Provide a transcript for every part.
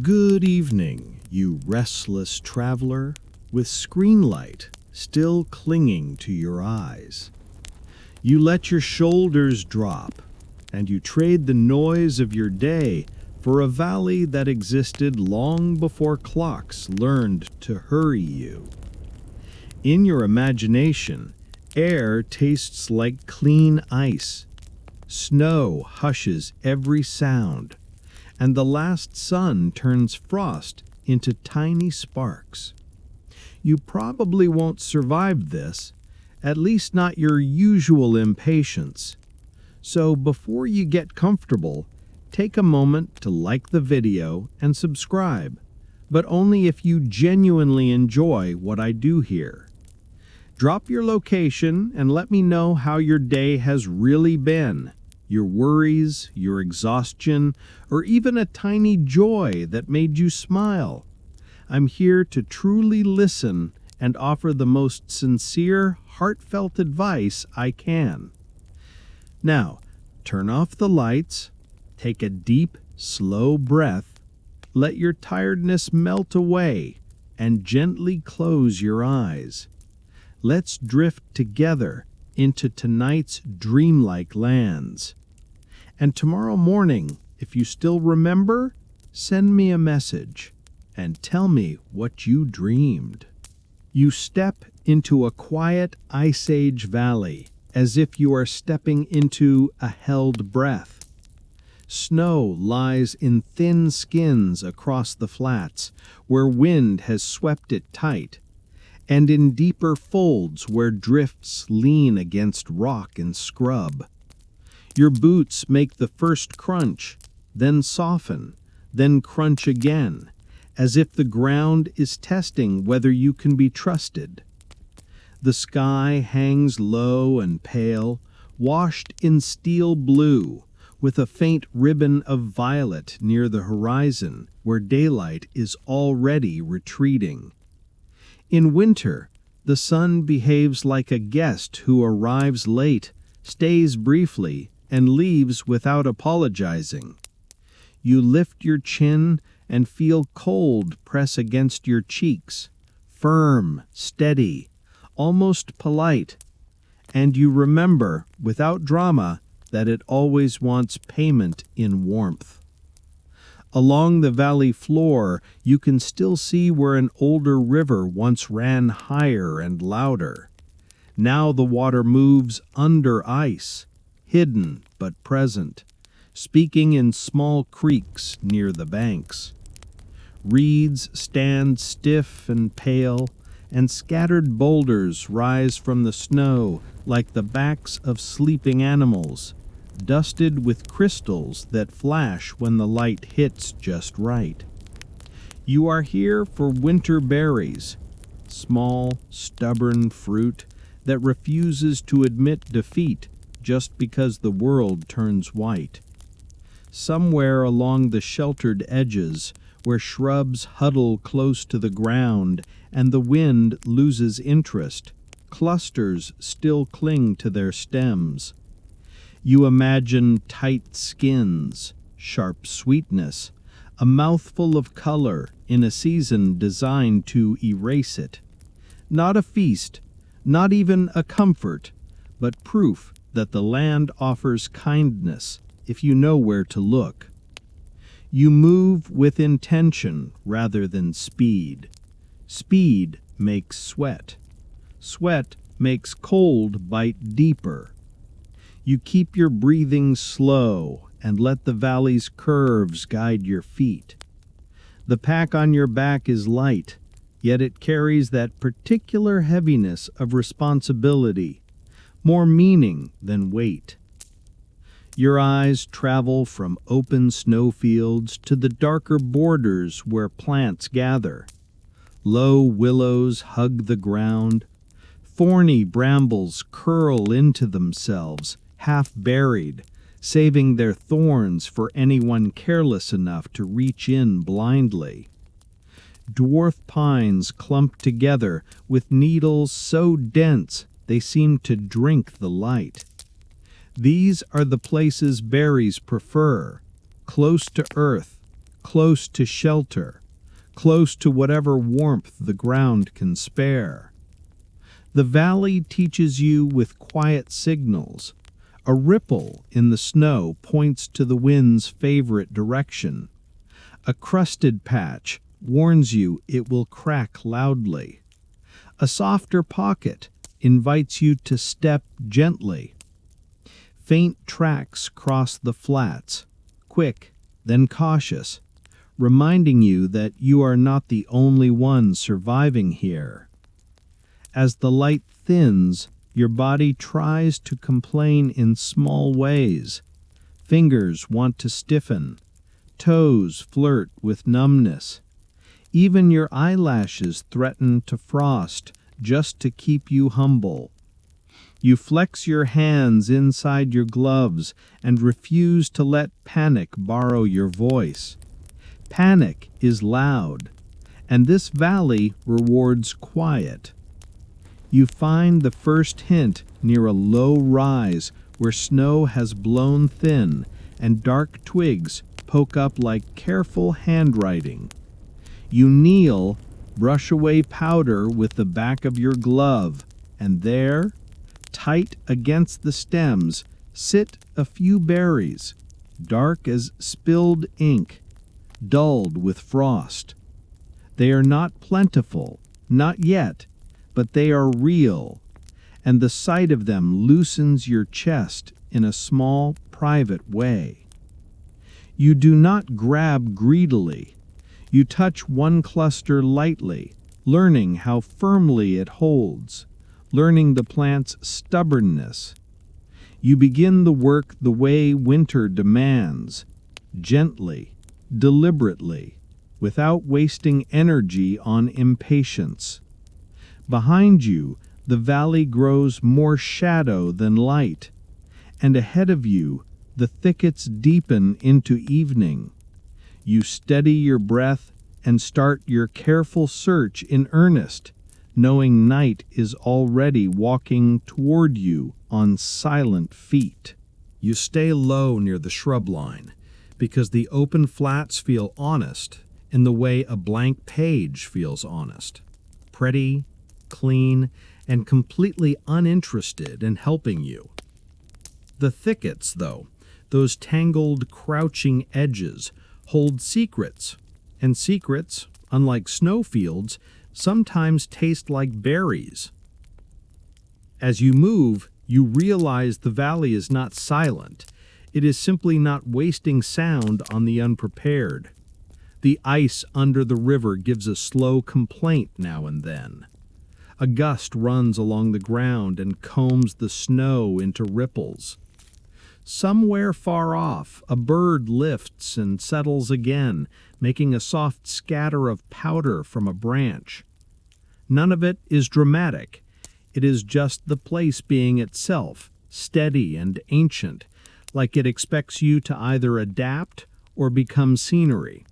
Good evening, you restless traveler, with screen light still clinging to your eyes. You let your shoulders drop, and you trade the noise of your day for a valley that existed long before clocks learned to hurry you. In your imagination, air tastes like clean ice. Snow hushes every sound, and the last sun turns frost into tiny sparks. You probably won't survive this, at least not your usual impatience. So before you get comfortable, take a moment to like the video and subscribe, but only if you genuinely enjoy what I do here. Drop your location and let me know how your day has really been. Your worries, your exhaustion, or even a tiny joy that made you smile. I'm here to truly listen and offer the most sincere, heartfelt advice I can. Now, turn off the lights, take a deep, slow breath, let your tiredness melt away, and gently close your eyes. Let's drift together into tonight's dreamlike lands. And tomorrow morning, if you still remember, send me a message and tell me what you dreamed. You step into a quiet Ice Age valley as if you are stepping into a held breath. Snow lies in thin skins across the flats where wind has swept it tight, and in deeper folds where drifts lean against rock and scrub. Your boots make the first crunch, then soften, then crunch again, as if the ground is testing whether you can be trusted. The sky hangs low and pale, washed in steel blue, with a faint ribbon of violet near the horizon where daylight is already retreating. In winter, the sun behaves like a guest who arrives late, stays briefly, and leaves without apologizing. You lift your chin and feel cold press against your cheeks, firm, steady, almost polite, and you remember, without drama, that it always wants payment in warmth. Along the valley floor, you can still see where an older river once ran higher and louder. Now the water moves under ice, hidden but present, speaking in small creeks near the banks. Reeds stand stiff and pale, and scattered boulders rise from the snow like the backs of sleeping animals, dusted with crystals that flash when the light hits just right. You are here for winter berries, small, stubborn fruit that refuses to admit defeat just because the world turns white. Somewhere along the sheltered edges, where shrubs huddle close to the ground and the wind loses interest, clusters still cling to their stems. You imagine tight skins, sharp sweetness, a mouthful of color in a season designed to erase it. Not a feast, not even a comfort, but proof that the land offers kindness if you know where to look. You move with intention rather than speed. Speed makes sweat. Sweat makes cold bite deeper. You keep your breathing slow and let the valley's curves guide your feet. The pack on your back is light, yet it carries that particular heaviness of responsibility, more meaning than weight. Your eyes travel from open snowfields to the darker borders where plants gather. Low willows hug the ground. Thorny brambles curl into themselves, half buried, saving their thorns for anyone careless enough to reach in blindly. Dwarf pines clump together with needles so dense they seem to drink the light. These are the places berries prefer, close to earth, close to shelter, close to whatever warmth the ground can spare. The valley teaches you with quiet signals. A ripple in the snow points to the wind's favorite direction. A crusted patch warns you it will crack loudly. A softer pocket invites you to step gently. Faint tracks cross the flats, quick, then cautious, reminding you that you are not the only one surviving here. As the light thins, your body tries to complain in small ways. Fingers want to stiffen. Toes flirt with numbness. Even your eyelashes threaten to frost just to keep you humble. You flex your hands inside your gloves and refuse to let panic borrow your voice. Panic is loud, and this valley rewards quiet. You find the first hint near a low rise where snow has blown thin and dark twigs poke up like careful handwriting. You kneel, brush away powder with the back of your glove, and there, tight against the stems, sit a few berries, dark as spilled ink, dulled with frost. They are not plentiful, not yet, but they are real, and the sight of them loosens your chest in a small, private way. You do not grab greedily. You touch one cluster lightly, learning how firmly it holds, learning the plant's stubbornness. You begin the work the way winter demands, gently, deliberately, without wasting energy on impatience. Behind you, the valley grows more shadow than light, and ahead of you, the thickets deepen into evening. You steady your breath and start your careful search in earnest, knowing night is already walking toward you on silent feet. You stay low near the shrub line, because the open flats feel honest in the way a blank page feels honest. Pretty, clean, and completely uninterested in helping you. The thickets, though, those tangled, crouching edges, hold secrets, and secrets, unlike snowfields, sometimes taste like berries. As you move, you realize the valley is not silent. It is simply not wasting sound on the unprepared. The ice under the river gives a slow complaint now and then. A gust runs along the ground and combs the snow into ripples. Somewhere far off, a bird lifts and settles again, making a soft scatter of powder from a branch. None of it is dramatic. It is just the place being itself, steady and ancient, like it expects you to either adapt or become scenery.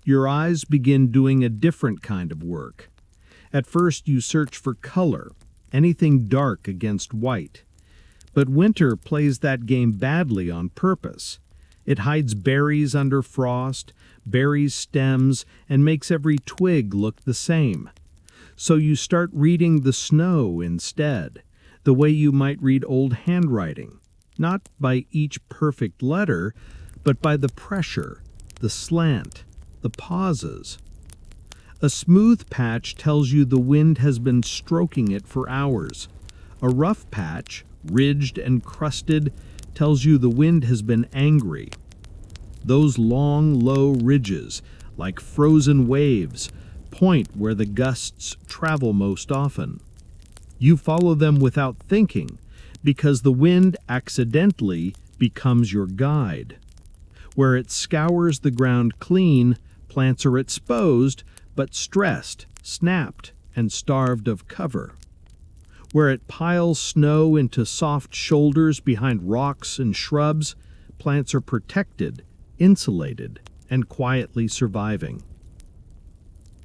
Your eyes begin doing a different kind of work. At first you search for color, anything dark against white. But winter plays that game badly on purpose. It hides berries under frost, buries stems, and makes every twig look the same. So you start reading the snow instead, the way you might read old handwriting, not by each perfect letter, but by the pressure, the slant, the pauses. A smooth patch tells you the wind has been stroking it for hours. A rough patch, ridged and crusted, tells you the wind has been angry. Those long, low ridges, like frozen waves, point where the gusts travel most often. You follow them without thinking, because the wind accidentally becomes your guide. Where it scours the ground clean, plants are exposed, but stressed, snapped, and starved of cover. Where it piles snow into soft shoulders behind rocks and shrubs, plants are protected, insulated, and quietly surviving.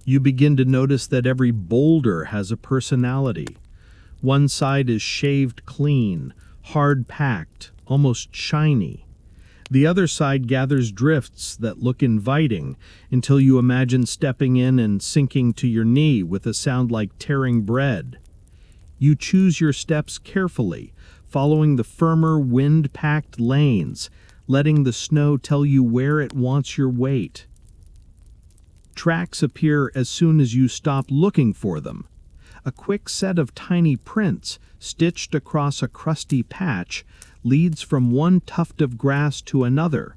You begin to notice that every boulder has a personality. One side is shaved clean, hard-packed, almost shiny. The other side gathers drifts that look inviting until you imagine stepping in and sinking to your knee with a sound like tearing bread. You choose your steps carefully, following the firmer, wind-packed lanes, letting the snow tell you where it wants your weight. Tracks appear as soon as you stop looking for them. A quick set of tiny prints, stitched across a crusty patch, leads from one tuft of grass to another.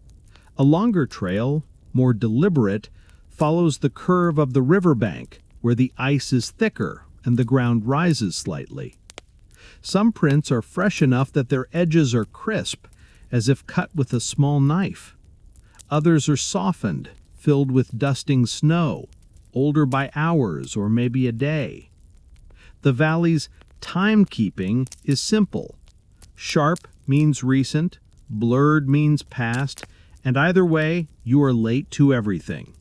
A longer trail, more deliberate, follows the curve of the riverbank, where the ice is thicker and the ground rises slightly. Some prints are fresh enough that their edges are crisp, as if cut with a small knife. Others are softened, filled with dusting snow, older by hours or maybe a day. The valley's timekeeping is simple. Sharp means recent, blurred means past, and either way, you are late to everything.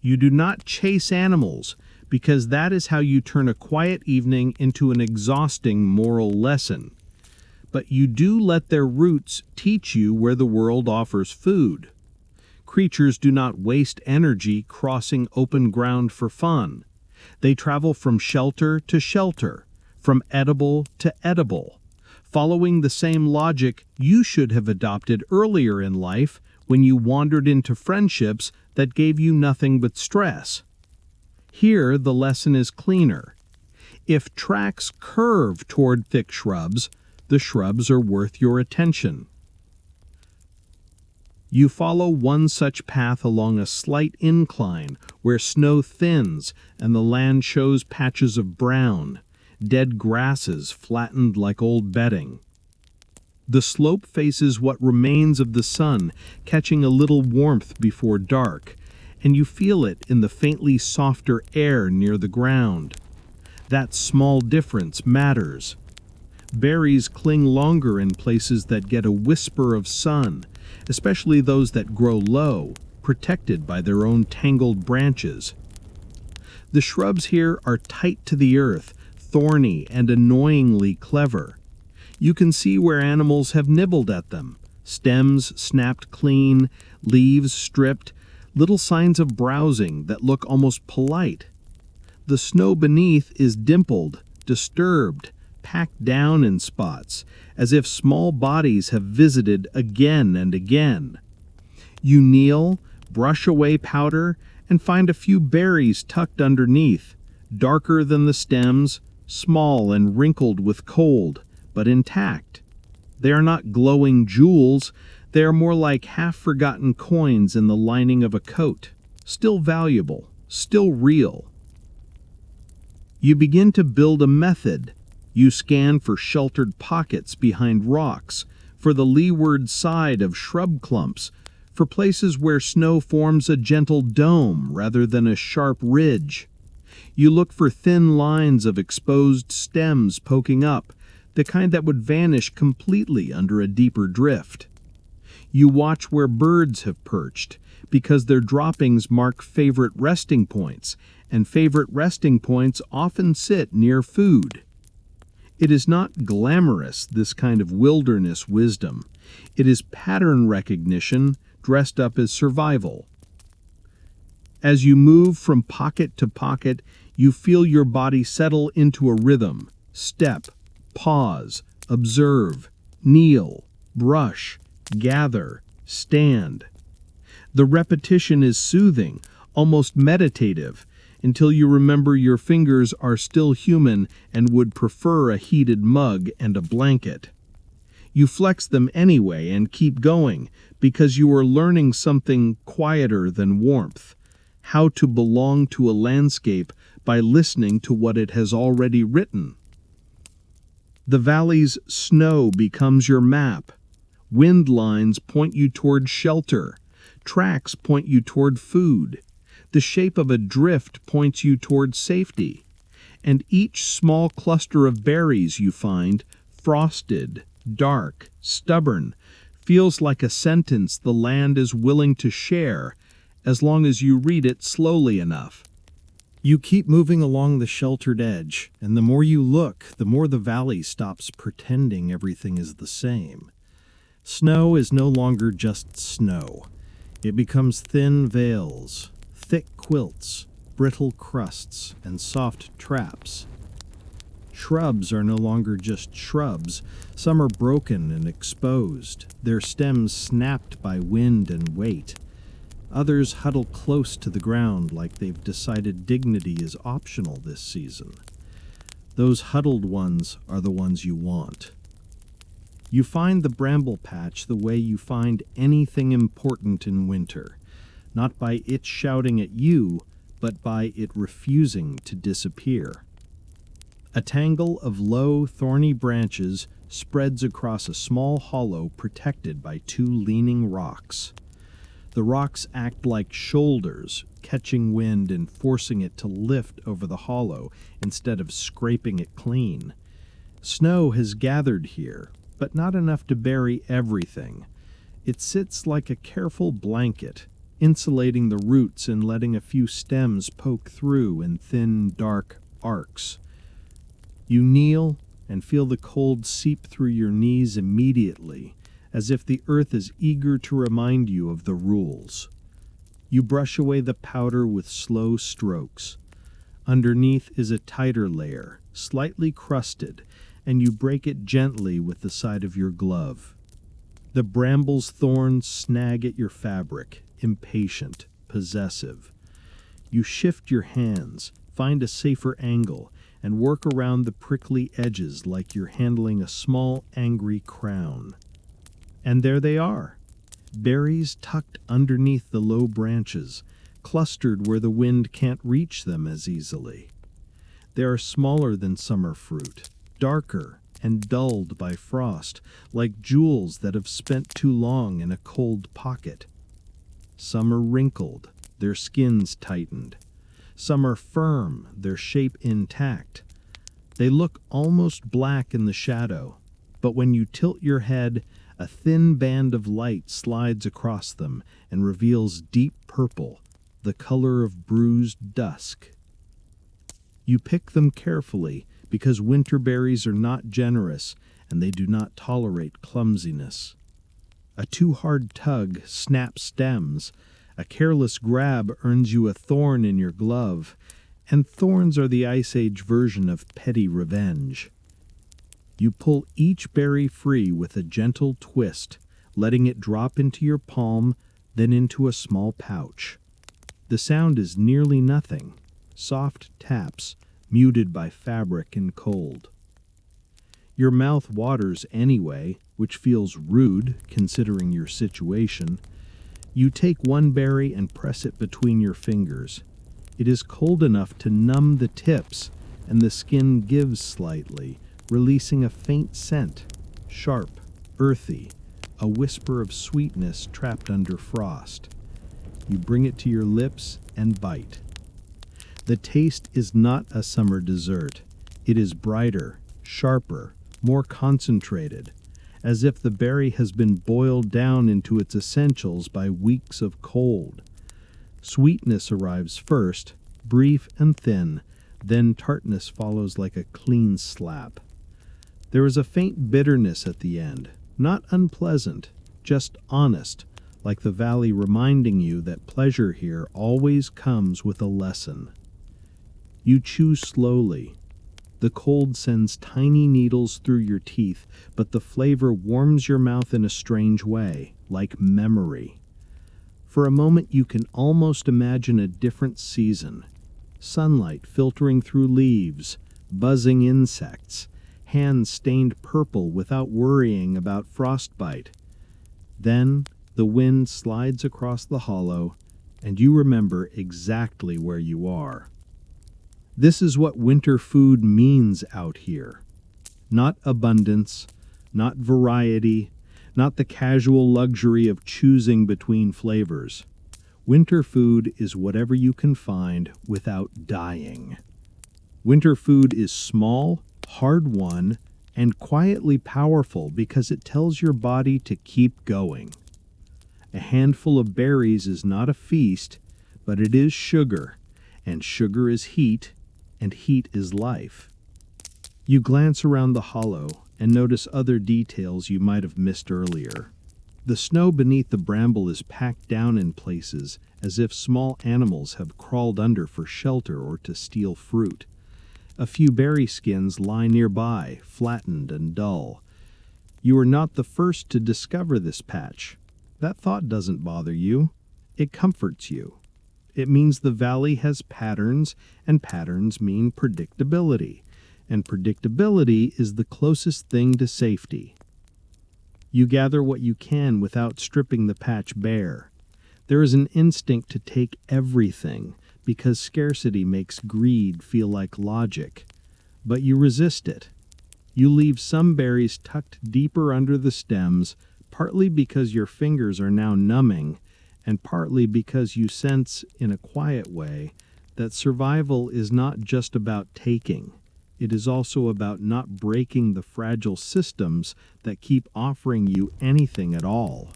You do not chase animals, because that is how you turn a quiet evening into an exhausting moral lesson. But you do let their roots teach you where the world offers food. Creatures do not waste energy crossing open ground for fun. They travel from shelter to shelter, from edible to edible, following the same logic you should have adopted earlier in life when you wandered into friendships that gave you nothing but stress. Here, the lesson is cleaner. If tracks curve toward thick shrubs, the shrubs are worth your attention. You follow one such path along a slight incline where snow thins and the land shows patches of brown, dead grasses flattened like old bedding. The slope faces what remains of the sun, catching a little warmth before dark, and you feel it in the faintly softer air near the ground. That small difference matters. Berries cling longer in places that get a whisper of sun, especially those that grow low, protected by their own tangled branches. The shrubs here are tight to the earth, thorny and annoyingly clever. You can see where animals have nibbled at them. Stems snapped clean, leaves stripped, little signs of browsing that look almost polite. The snow beneath is dimpled, disturbed, packed down in spots, as if small bodies have visited again and again. You kneel, brush away powder, and find a few berries tucked underneath, darker than the stems, small and wrinkled with cold, but intact. They are not glowing jewels, they are more like half-forgotten coins in the lining of a coat, still valuable, still real. You begin to build a method. You scan for sheltered pockets behind rocks, for the leeward side of shrub clumps, for places where snow forms a gentle dome rather than a sharp ridge. You look for thin lines of exposed stems poking up, the kind that would vanish completely under a deeper drift. You watch where birds have perched, because their droppings mark favorite resting points, and favorite resting points often sit near food. It is not glamorous, this kind of wilderness wisdom. It is pattern recognition dressed up as survival. As you move from pocket to pocket, you feel your body settle into a rhythm. Step, pause, observe, kneel, brush, gather, stand. The repetition is soothing, almost meditative, until you remember your fingers are still human and would prefer a heated mug and a blanket. You flex them anyway and keep going, because you are learning something quieter than warmth, how to belong to a landscape by listening to what it has already written. The valley's snow becomes your map. Wind lines point you toward shelter. Tracks point you toward food. The shape of a drift points you toward safety. And each small cluster of berries you find, frosted, dark, stubborn, feels like a sentence the land is willing to share, as long as you read it slowly enough. You keep moving along the sheltered edge, and the more you look, the more the valley stops pretending everything is the same. Snow is no longer just snow. It becomes thin veils, thick quilts, brittle crusts, and soft traps. Shrubs are no longer just shrubs. Some are broken and exposed, their stems snapped by wind and weight. Others huddle close to the ground like they've decided dignity is optional this season. Those huddled ones are the ones you want. You find the bramble patch the way you find anything important in winter, not by it shouting at you, but by it refusing to disappear. A tangle of low, thorny branches spreads across a small hollow protected by two leaning rocks. The rocks act like shoulders, catching wind and forcing it to lift over the hollow instead of scraping it clean. Snow has gathered here, but not enough to bury everything. It sits like a careful blanket, insulating the roots and letting a few stems poke through in thin, dark arcs. You kneel and feel the cold seep through your knees immediately, as if the earth is eager to remind you of the rules. You brush away the powder with slow strokes. Underneath is a tighter layer, slightly crusted, and you break it gently with the side of your glove. The bramble's thorns snag at your fabric, impatient, possessive. You shift your hands, find a safer angle, and work around the prickly edges like you're handling a small, angry crown. And there they are, berries tucked underneath the low branches, clustered where the wind can't reach them as easily. They are smaller than summer fruit, darker and dulled by frost, like jewels that have spent too long in a cold pocket. Some are wrinkled, their skins tightened. Some are firm, their shape intact. They look almost black in the shadow, but when you tilt your head, a thin band of light slides across them and reveals deep purple, the color of bruised dusk. You pick them carefully because winter berries are not generous and they do not tolerate clumsiness. A too hard tug snaps stems, a careless grab earns you a thorn in your glove, and thorns are the Ice Age version of petty revenge. You pull each berry free with a gentle twist, letting it drop into your palm, then into a small pouch. The sound is nearly nothing, soft taps, muted by fabric and cold. Your mouth waters anyway, which feels rude considering your situation. You take one berry and press it between your fingers. It is cold enough to numb the tips, and the skin gives slightly, releasing a faint scent, sharp, earthy, a whisper of sweetness trapped under frost. You bring it to your lips and bite. The taste is not a summer dessert. It is brighter, sharper, more concentrated, as if the berry has been boiled down into its essentials by weeks of cold. Sweetness arrives first, brief and thin, then tartness follows like a clean slap. There is a faint bitterness at the end, not unpleasant, just honest, like the valley reminding you that pleasure here always comes with a lesson. You chew slowly. The cold sends tiny needles through your teeth, but the flavor warms your mouth in a strange way, like memory. For a moment you can almost imagine a different season. Sunlight filtering through leaves, buzzing insects, hands stained purple without worrying about frostbite. Then the wind slides across the hollow, and you remember exactly where you are. This is what winter food means out here. Not abundance, not variety, not the casual luxury of choosing between flavors. Winter food is whatever you can find without dying. Winter food is small, hard-won, and quietly powerful because it tells your body to keep going. A handful of berries is not a feast, but it is sugar, and sugar is heat, and heat is life. You glance around the hollow and notice other details you might have missed earlier. The snow beneath the bramble is packed down in places as if small animals have crawled under for shelter or to steal fruit. A few berry skins lie nearby, flattened and dull. You are not the first to discover this patch. That thought doesn't bother you. It comforts you. It means the valley has patterns, and patterns mean predictability. And predictability is the closest thing to safety. You gather what you can without stripping the patch bare. There is an instinct to take everything, because scarcity makes greed feel like logic. But you resist it. You leave some berries tucked deeper under the stems, partly because your fingers are now numbing, and partly because you sense, in a quiet way, that survival is not just about taking. It is also about not breaking the fragile systems that keep offering you anything at all.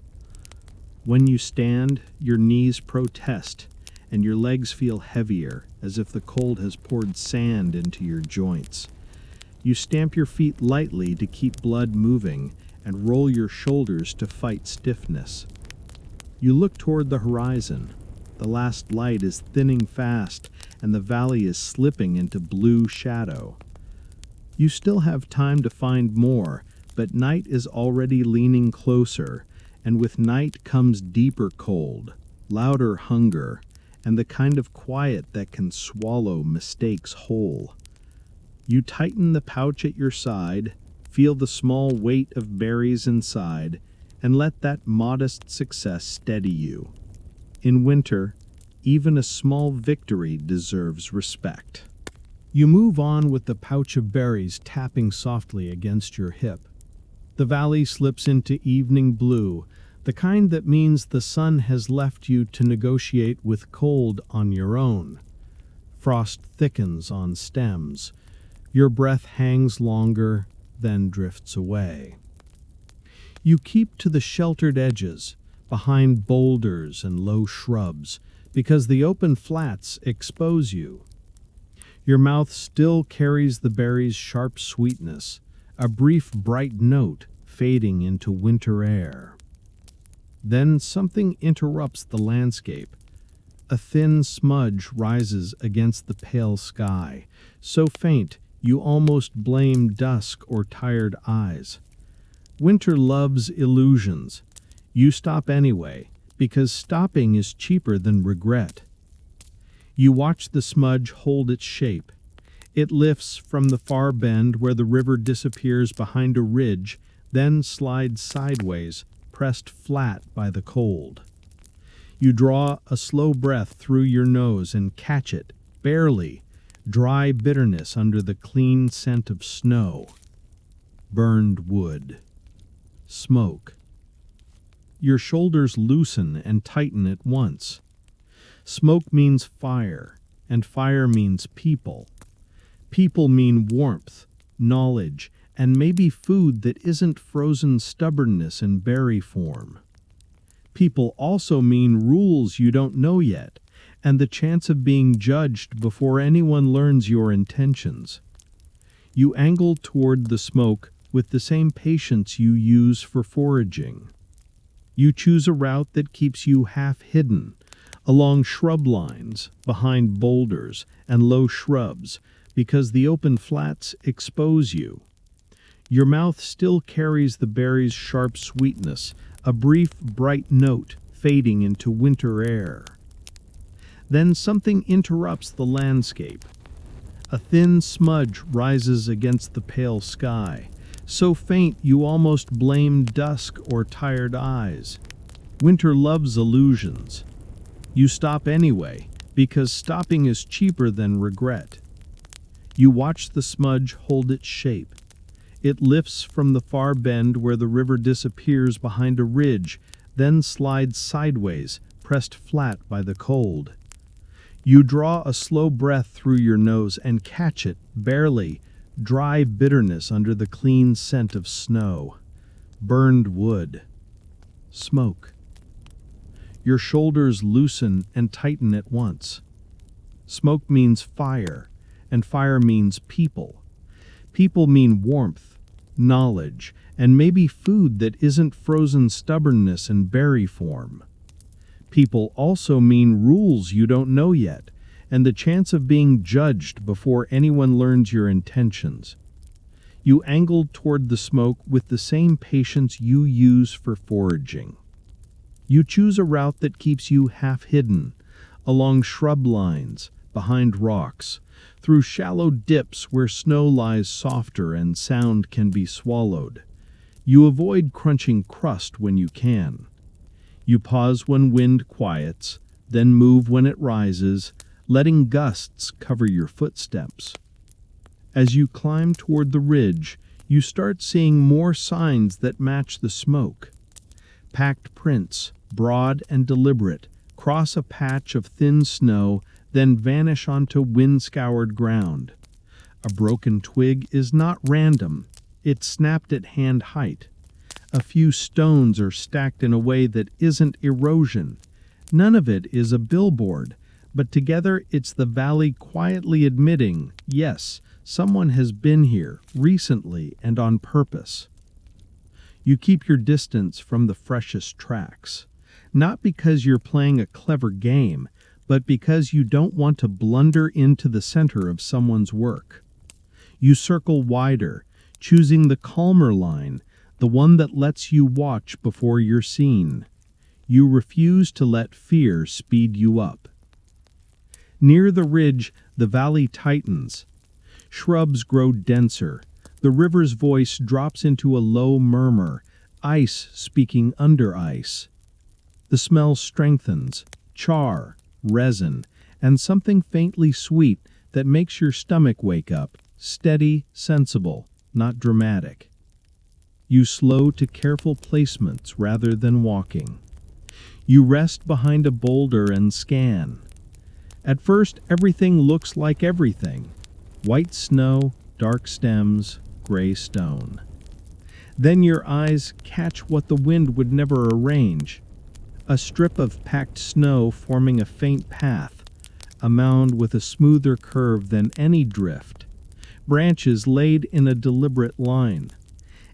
When you stand, your knees protest, and your legs feel heavier, as if the cold has poured sand into your joints. You stamp your feet lightly to keep blood moving, and roll your shoulders to fight stiffness. You look toward the horizon. The last light is thinning fast, and the valley is slipping into blue shadow. You still have time to find more, but night is already leaning closer, and with night comes deeper cold, louder hunger, and the kind of quiet that can swallow mistakes whole. You tighten the pouch at your side, feel the small weight of berries inside, and let that modest success steady you. In winter, even a small victory deserves respect. You move on with the pouch of berries tapping softly against your hip. The valley slips into evening blue, the kind that means the sun has left you to negotiate with cold on your own. Frost thickens on stems. Your breath hangs longer, then drifts away. You keep to the sheltered edges, behind boulders and low shrubs, because the open flats expose you. Your mouth still carries the berry's sharp sweetness, a brief bright note fading into winter air. Then something interrupts the landscape. A thin smudge rises against the pale sky, so faint you almost blame dusk or tired eyes. Winter loves illusions. You stop anyway, because stopping is cheaper than regret. You watch the smudge hold its shape. It lifts from the far bend where the river disappears behind a ridge, then slides sideways, pressed flat by the cold. You draw a slow breath through your nose and catch it, barely, dry bitterness under the clean scent of snow. Burned wood. Smoke. Your shoulders loosen and tighten at once. Smoke means fire, and fire means people. People mean warmth, knowledge, and maybe food that isn't frozen stubbornness in berry form. People also mean rules you don't know yet, and the chance of being judged before anyone learns your intentions. You angle toward the smoke with the same patience you use for foraging. You choose a route that keeps you half hidden, along shrub lines, behind boulders and low shrubs, because the open flats expose you. Your mouth still carries the berry's sharp sweetness, a brief, bright note fading into winter air. Then something interrupts the landscape. A thin smudge rises against the pale sky, so faint you almost blame dusk or tired eyes. Winter loves illusions. You stop anyway, because stopping is cheaper than regret. You watch the smudge hold its shape. It lifts from the far bend where the river disappears behind a ridge, then slides sideways, pressed flat by the cold. You draw a slow breath through your nose and catch it, barely, dry bitterness under the clean scent of snow. Burned wood. Smoke. Your shoulders loosen and tighten at once. Smoke means fire, and fire means people. People mean warmth, knowledge, and maybe food that isn't frozen stubbornness in berry form. People also mean rules you don't know yet, and the chance of being judged before anyone learns your intentions. You angle toward the smoke with the same patience you use for foraging. You choose a route that keeps you half hidden, along shrub lines, behind rocks, through shallow dips where snow lies softer and sound can be swallowed. You avoid crunching crust when you can. You pause when wind quiets, then move when it rises, letting gusts cover your footsteps. As you climb toward the ridge, you start seeing more signs that match the smoke. Packed prints, broad and deliberate, cross a patch of thin snow, then vanish onto wind-scoured ground. A broken twig is not random. It's snapped at hand height. A few stones are stacked in a way that isn't erosion. None of it is a billboard, but together it's the valley quietly admitting, yes, someone has been here, recently and on purpose. You keep your distance from the freshest tracks, not because you're playing a clever game, but because you don't want to blunder into the center of someone's work. You circle wider, choosing the calmer line, the one that lets you watch before you're seen. You refuse to let fear speed you up. Near the ridge, the valley tightens. Shrubs grow denser. The river's voice drops into a low murmur, ice speaking under ice. The smell strengthens, char, resin, and something faintly sweet that makes your stomach wake up, steady, sensible, not dramatic. You slow to careful placements rather than walking. You rest behind a boulder and scan. At first, everything looks like everything. White snow, dark stems, gray stone. Then your eyes catch what the wind would never arrange. A strip of packed snow forming a faint path, a mound with a smoother curve than any drift, branches laid in a deliberate line.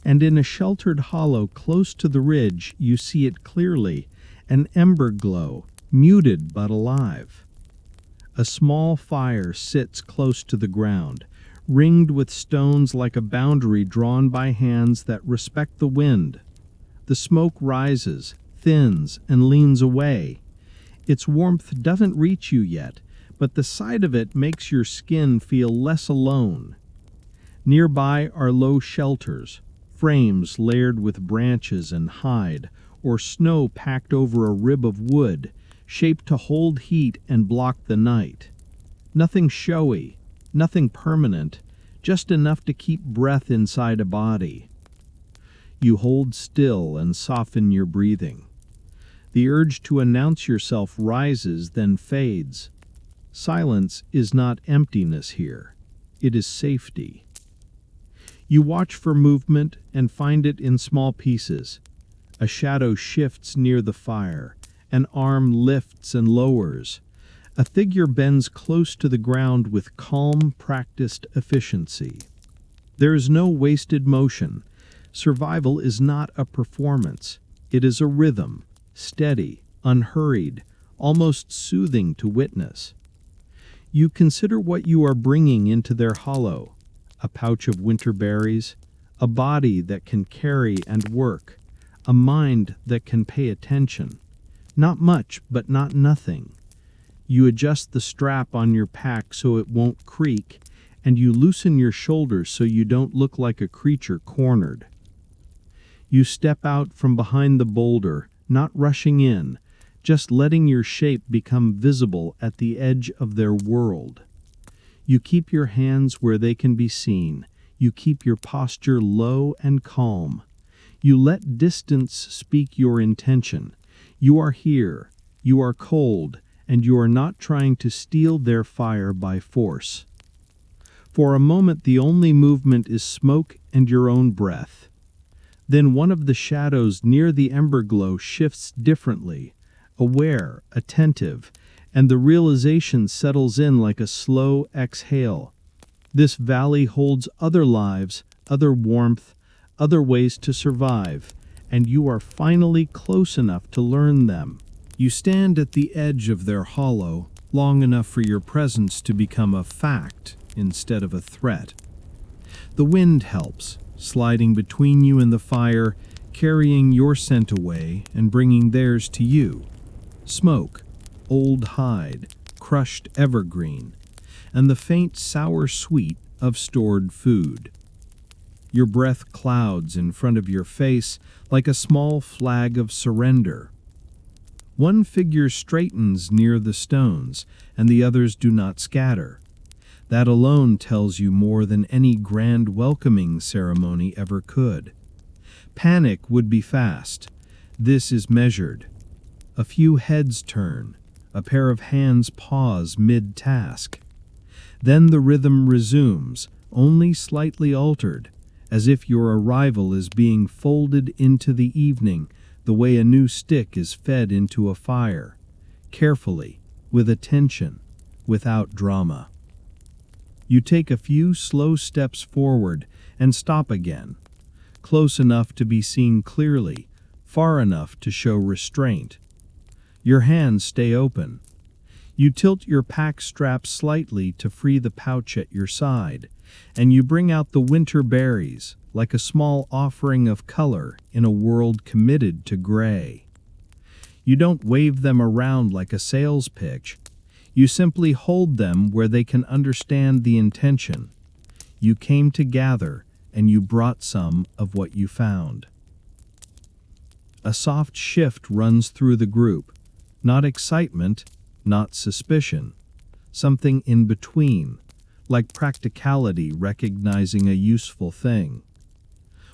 And in a sheltered hollow close to the ridge, you see it clearly, an ember glow, muted but alive. A small fire sits close to the ground, ringed with stones like a boundary drawn by hands that respect the wind. The smoke rises, thins, and leans away. Its warmth doesn't reach you yet, but the sight of it makes your skin feel less alone. Nearby are low shelters, frames layered with branches and hide, or snow packed over a rib of wood, shaped to hold heat and block the night. Nothing showy, nothing permanent, just enough to keep breath inside a body. You hold still and soften your breathing. The urge to announce yourself rises, then fades. Silence is not emptiness here. It is safety. You watch for movement and find it in small pieces. A shadow shifts near the fire. An arm lifts and lowers. A figure bends close to the ground with calm, practiced efficiency. There is no wasted motion. Survival is not a performance. It is a rhythm, steady, unhurried, almost soothing to witness. You consider what you are bringing into their hollow. A pouch of winter berries, a body that can carry and work, a mind that can pay attention. Not much, but not nothing. You adjust the strap on your pack so it won't creak, and you loosen your shoulders so you don't look like a creature cornered. You step out from behind the boulder, not rushing in, just letting your shape become visible at the edge of their world. You keep your hands where they can be seen. You keep your posture low and calm. You let distance speak your intention. You are here, you are cold, and you are not trying to steal their fire by force. For a moment, the only movement is smoke and your own breath. Then one of the shadows near the ember glow shifts differently, aware, attentive, and the realization settles in like a slow exhale. This valley holds other lives, other warmth, other ways to survive, and you are finally close enough to learn them. You stand at the edge of their hollow long enough for your presence to become a fact instead of a threat. The wind helps, sliding between you and the fire, carrying your scent away and bringing theirs to you. Smoke, old hide, crushed evergreen, and the faint sour sweet of stored food. Your breath clouds in front of your face like a small flag of surrender. One figure straightens near the stones, and the others do not scatter. That alone tells you more than any grand welcoming ceremony ever could. Panic would be fast. This is measured. A few heads turn. A pair of hands pause mid-task. Then the rhythm resumes, only slightly altered, as if your arrival is being folded into the evening the way a new stick is fed into a fire, carefully, with attention, without drama. You take a few slow steps forward and stop again, close enough to be seen clearly, far enough to show restraint. Your hands stay open. You tilt your pack strap slightly to free the pouch at your side, and you bring out the winter berries, like a small offering of color in a world committed to gray. You don't wave them around like a sales pitch. You simply hold them where they can understand the intention. You came to gather, and you brought some of what you found. A soft shift runs through the group. Not excitement, not suspicion. Something in between, like practicality recognizing a useful thing.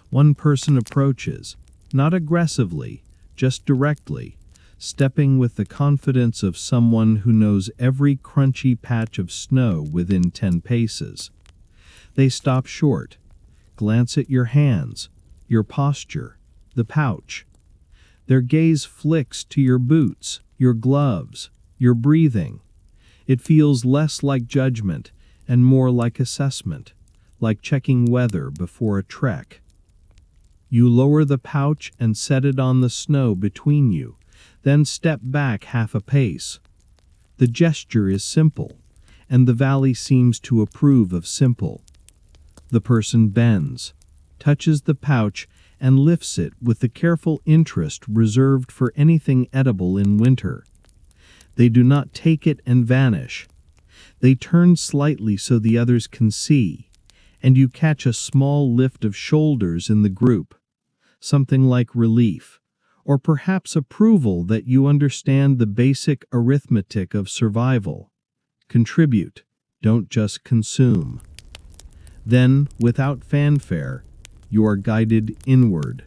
One person approaches, not aggressively, just directly, stepping with the confidence of someone who knows every crunchy patch of snow within 10 paces. They stop short, glance at your hands, your posture, the pouch. Their gaze flicks to your boots, your gloves, your breathing. It feels less like judgment and more like assessment, like checking weather before a trek. You lower the pouch and set it on the snow between you, then step back half a pace. The gesture is simple, and the valley seems to approve of simple. The person bends, touches the pouch, and lifts it with the careful interest reserved for anything edible in winter. They do not take it and vanish. They turn slightly so the others can see, and you catch a small lift of shoulders in the group, something like relief, or perhaps approval that you understand the basic arithmetic of survival. Contribute, don't just consume. Then, without fanfare, you are guided inward.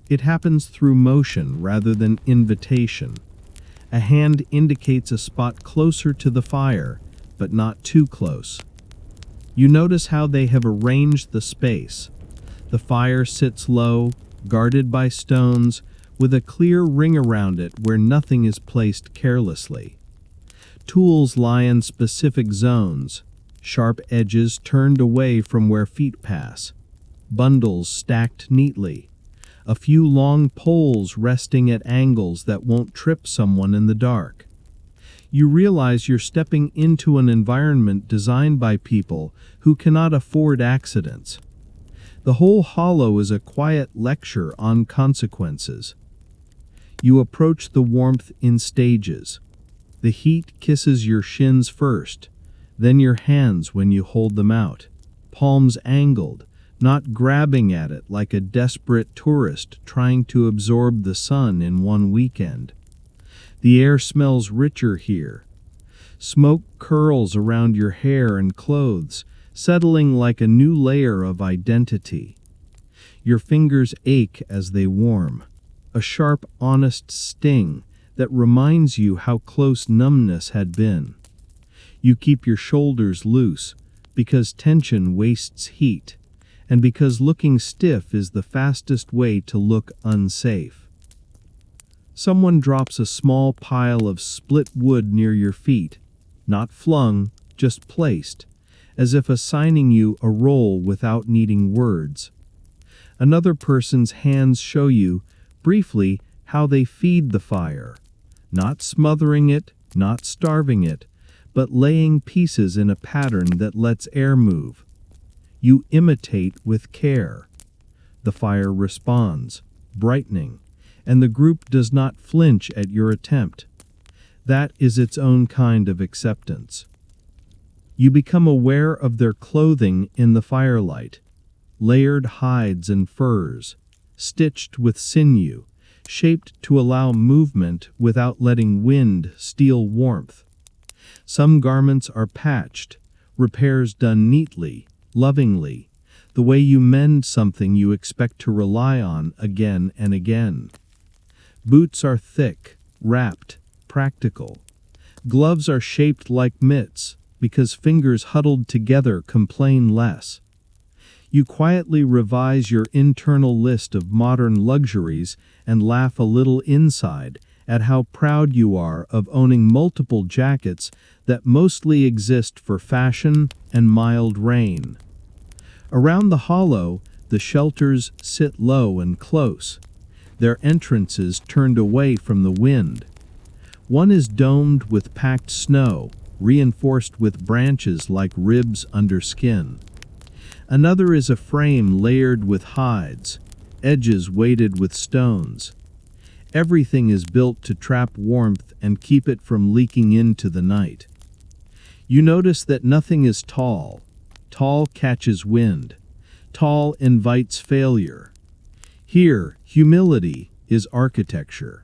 It happens through motion rather than invitation. A hand indicates a spot closer to the fire, but not too close. You notice how they have arranged the space. The fire sits low, guarded by stones, with a clear ring around it where nothing is placed carelessly. Tools lie in specific zones, sharp edges turned away from where feet pass, bundles stacked neatly, a few long poles resting at angles that won't trip someone in the dark. You realize you're stepping into an environment designed by people who cannot afford accidents. The whole hollow is a quiet lecture on consequences. You approach the warmth in stages. The heat kisses your shins first, then your hands when you hold them out, palms angled, not grabbing at it like a desperate tourist trying to absorb the sun in one weekend. The air smells richer here. Smoke curls around your hair and clothes, settling like a new layer of identity. Your fingers ache as they warm, a sharp, honest sting that reminds you how close numbness had been. You keep your shoulders loose because tension wastes heat, and because looking stiff is the fastest way to look unsafe. Someone drops a small pile of split wood near your feet, not flung, just placed, as if assigning you a role without needing words. Another person's hands show you, briefly, how they feed the fire, not smothering it, not starving it, but laying pieces in a pattern that lets air move. You imitate with care. The fire responds, brightening, and the group does not flinch at your attempt. That is its own kind of acceptance. You become aware of their clothing in the firelight, layered hides and furs, stitched with sinew, shaped to allow movement without letting wind steal warmth. Some garments are patched, repairs done neatly, lovingly, the way you mend something you expect to rely on again and again. Boots are thick, wrapped, practical. Gloves are shaped like mitts, because fingers huddled together complain less. You quietly revise your internal list of modern luxuries and laugh a little inside at how proud you are of owning multiple jackets that mostly exist for fashion and mild rain. Around the hollow, the shelters sit low and close, their entrances turned away from the wind. One is domed with packed snow, reinforced with branches like ribs under skin. Another is a frame layered with hides, edges weighted with stones. Everything is built to trap warmth and keep it from leaking into the night. You notice that nothing is tall. Tall catches wind. Tall invites failure. Here, humility is architecture.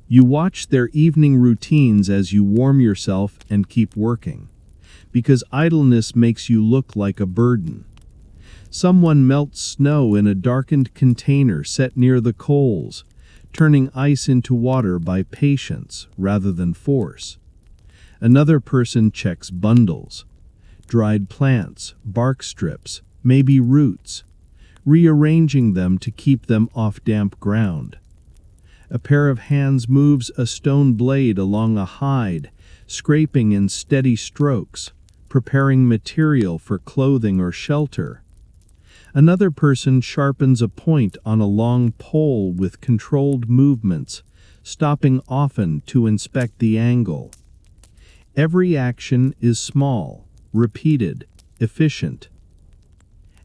You watch their evening routines as you warm yourself and keep working, because idleness makes you look like a burden. Someone melts snow in a darkened container set near the coals, turning ice into water by patience rather than force. Another person checks bundles, dried plants, bark strips, maybe roots, rearranging them to keep them off damp ground. A pair of hands moves a stone blade along a hide, scraping in steady strokes, preparing material for clothing or shelter. Another person sharpens a point on a long pole with controlled movements, stopping often to inspect the angle. Every action is small, repeated, efficient.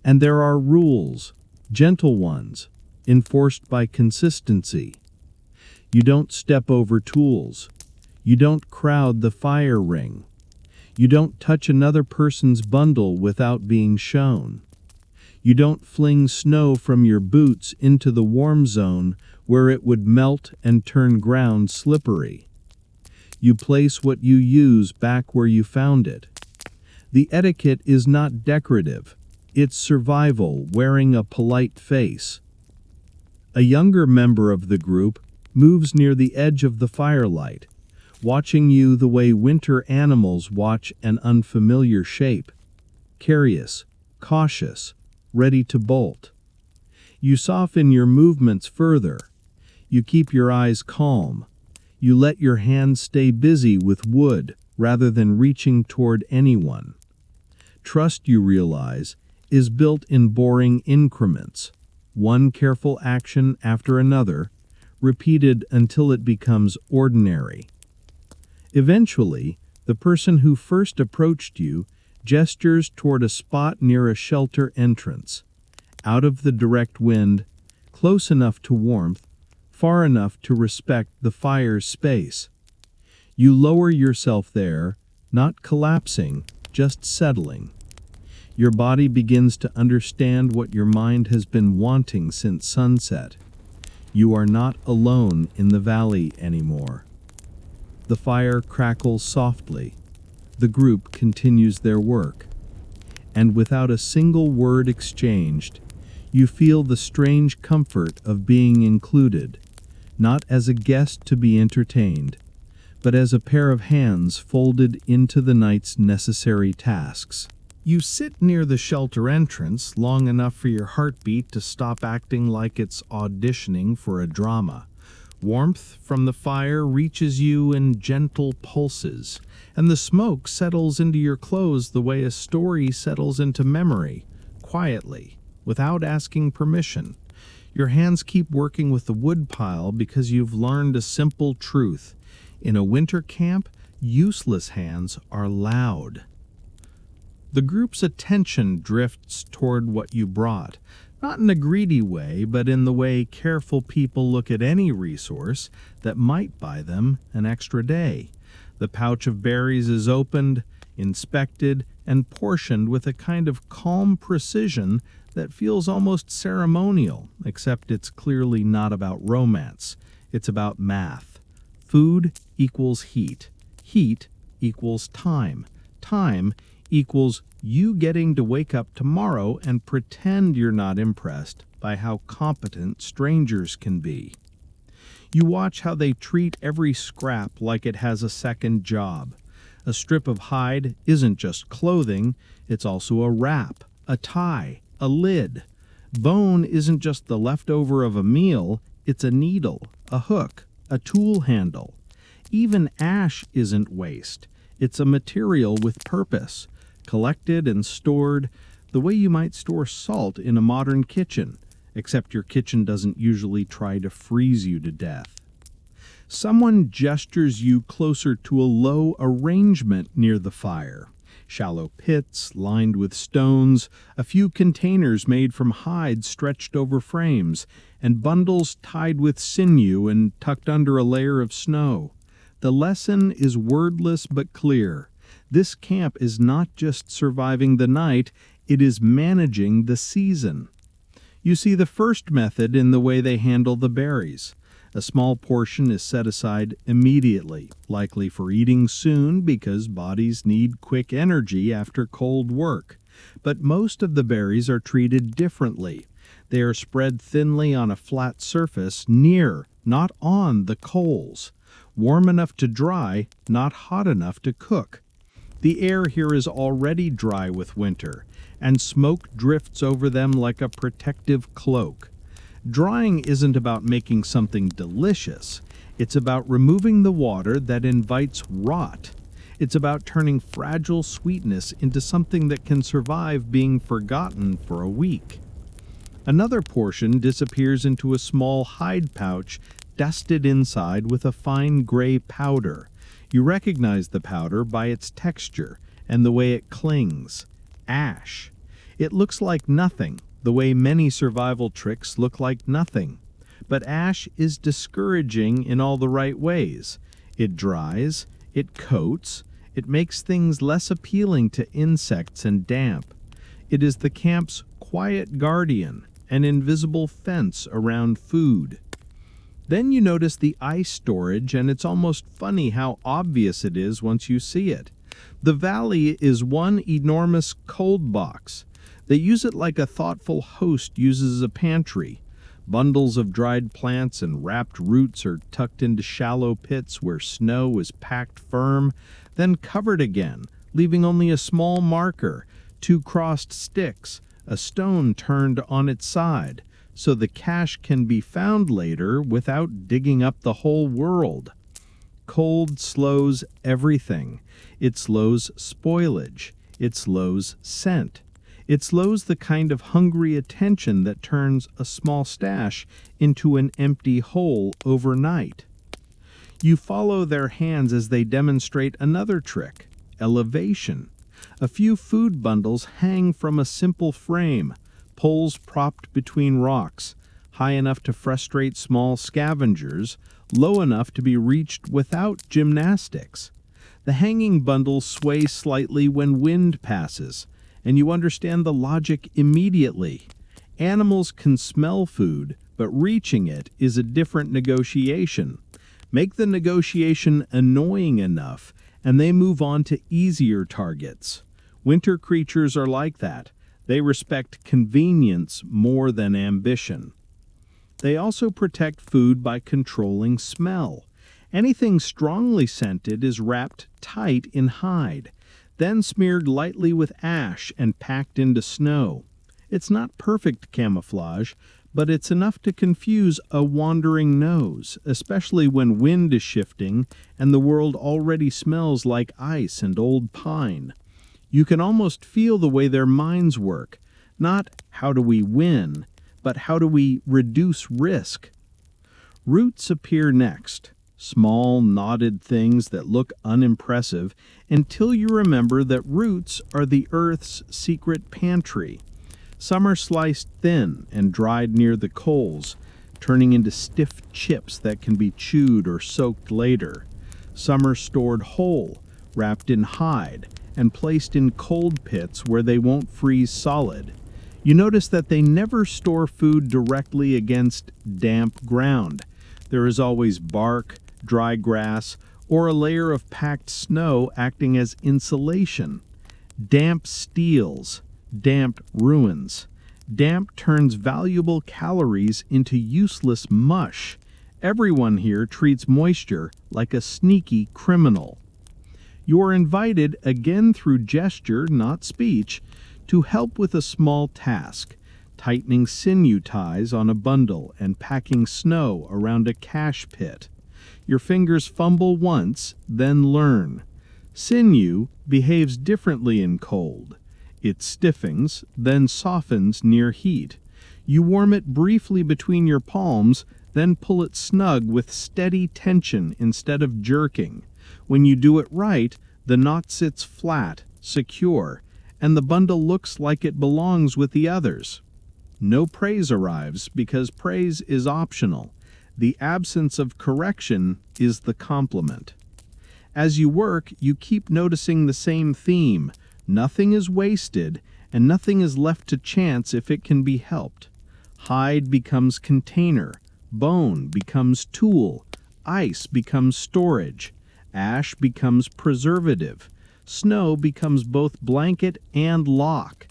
And there are rules, gentle ones, enforced by consistency. You don't step over tools. You don't crowd the fire ring. You don't touch another person's bundle without being shown. You don't fling snow from your boots into the warm zone where it would melt and turn ground slippery. You place what you use back where you found it. The etiquette is not decorative. It's survival wearing a polite face. A younger member of the group moves near the edge of the firelight, watching you the way winter animals watch an unfamiliar shape. Curious, cautious, ready to bolt. You soften your movements further. You keep your eyes calm. You let your hands stay busy with wood rather than reaching toward anyone. Trust, you realize, is built in boring increments, one careful action after another, repeated until it becomes ordinary. Eventually, the person who first approached you gestures toward a spot near a shelter entrance, out of the direct wind, close enough to warmth, far enough to respect the fire's space. You lower yourself there, not collapsing, just settling. Your body begins to understand what your mind has been wanting since sunset. You are not alone in the valley anymore. The fire crackles softly. The group continues their work. And without a single word exchanged, you feel the strange comfort of being included, not as a guest to be entertained, but as a pair of hands folded into the night's necessary tasks. You sit near the shelter entrance long enough for your heartbeat to stop acting like it's auditioning for a drama. Warmth from the fire reaches you in gentle pulses, and the smoke settles into your clothes the way a story settles into memory, quietly, without asking permission. Your hands keep working with the wood pile because you've learned a simple truth. In a winter camp, useless hands are loud. The group's attention drifts toward what you brought, not in a greedy way, but in the way careful people look at any resource that might buy them an extra day. The pouch of berries is opened, inspected, and portioned with a kind of calm precision that feels almost ceremonial, except it's clearly not about romance. It's about math. Food equals heat. Heat equals time. Time equals you getting to wake up tomorrow and pretend you're not impressed by how competent strangers can be. You watch how they treat every scrap like it has a second job. A strip of hide isn't just clothing, it's also a wrap, a tie, a lid. Bone isn't just the leftover of a meal, it's a needle, a hook, a tool handle. Even ash isn't waste. It's a material with purpose, collected and stored the way you might store salt in a modern kitchen, except your kitchen doesn't usually try to freeze you to death. Someone gestures you closer to a low arrangement near the fire. Shallow pits lined with stones, a few containers made from hide stretched over frames, and bundles tied with sinew and tucked under a layer of snow. The lesson is wordless but clear. This camp is not just surviving the night, it is managing the season. You see the first method in the way they handle the berries. A small portion is set aside immediately, likely for eating soon because bodies need quick energy after cold work. But most of the berries are treated differently. They are spread thinly on a flat surface near, not on, the coals. Warm enough to dry, not hot enough to cook. The air here is already dry with winter, and smoke drifts over them like a protective cloak. Drying isn't about making something delicious. It's about removing the water that invites rot. It's about turning fragile sweetness into something that can survive being forgotten for a week. Another portion disappears into a small hide pouch dusted inside with a fine gray powder. You recognize the powder by its texture and the way it clings. Ash. It looks like nothing, the way many survival tricks look like nothing. But ash is discouraging in all the right ways. It dries, it coats, it makes things less appealing to insects and damp. It is the camp's quiet guardian, an invisible fence around food. Then you notice the ice storage, and it's almost funny how obvious it is once you see it. The valley is one enormous cold box. They use it like a thoughtful host uses a pantry. Bundles of dried plants and wrapped roots are tucked into shallow pits where snow is packed firm, then covered again, leaving only a small marker, 2 crossed sticks, a stone turned on its side, so the cache can be found later without digging up the whole world. Cold slows everything. It slows spoilage. It slows scent. It slows the kind of hungry attention that turns a small stash into an empty hole overnight. You follow their hands as they demonstrate another trick, elevation. A few food bundles hang from a simple frame, poles propped between rocks, high enough to frustrate small scavengers, low enough to be reached without gymnastics. The hanging bundles sway slightly when wind passes, and you understand the logic immediately. Animals can smell food, but reaching it is a different negotiation. Make the negotiation annoying enough, and they move on to easier targets. Winter creatures are like that. They respect convenience more than ambition. They also protect food by controlling smell. Anything strongly scented is wrapped tight in hide, then smeared lightly with ash and packed into snow. It's not perfect camouflage, but it's enough to confuse a wandering nose, especially when wind is shifting and the world already smells like ice and old pine. You can almost feel the way their minds work. Not how do we win, but how do we reduce risk? Roots appear next, small, knotted things that look unimpressive until you remember that roots are the Earth's secret pantry. Some are sliced thin and dried near the coals, turning into stiff chips that can be chewed or soaked later. Some are stored whole, wrapped in hide, and placed in cold pits where they won't freeze solid. You notice that they never store food directly against damp ground. There is always bark, dry grass, or a layer of packed snow acting as insulation. Damp steals, damp ruins. Damp turns valuable calories into useless mush. Everyone here treats moisture like a sneaky criminal. You are invited, again through gesture, not speech, to help with a small task, tightening sinew ties on a bundle and packing snow around a cache pit. Your fingers fumble once, then learn. Sinew behaves differently in cold. It stiffens, then softens near heat. You warm it briefly between your palms, then pull it snug with steady tension instead of jerking. When you do it right, the knot sits flat, secure, and the bundle looks like it belongs with the others. No praise arrives because praise is optional. The absence of correction is the compliment. As you work, you keep noticing the same theme. Nothing is wasted, and nothing is left to chance if it can be helped. Hide becomes container, bone becomes tool, ice becomes storage, ash becomes preservative, snow becomes both blanket and lock.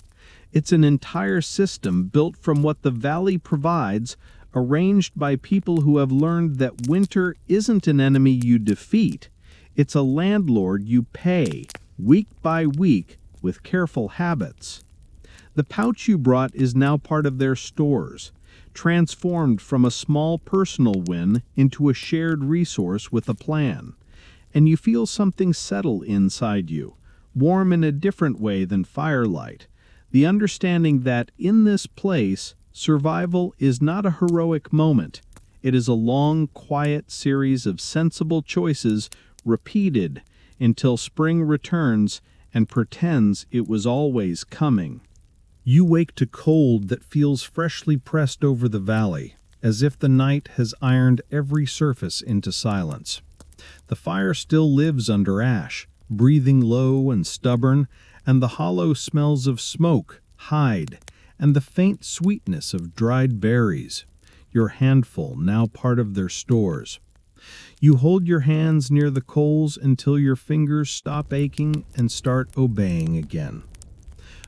It's an entire system built from what the valley provides, arranged by people who have learned that winter isn't an enemy you defeat. It's a landlord you pay, week by week, with careful habits. The pouch you brought is now part of their stores, transformed from a small personal win into a shared resource with a plan. And you feel something settle inside you, warm in a different way than firelight. The understanding that in this place, survival is not a heroic moment. It is a long, quiet series of sensible choices repeated until spring returns and pretends it was always coming. You wake to cold that feels freshly pressed over the valley, as if the night has ironed every surface into silence. The fire still lives under ash, breathing low and stubborn, and the hollow smells of smoke, hide, and the faint sweetness of dried berries, your handful now part of their stores. You hold your hands near the coals until your fingers stop aching and start obeying again.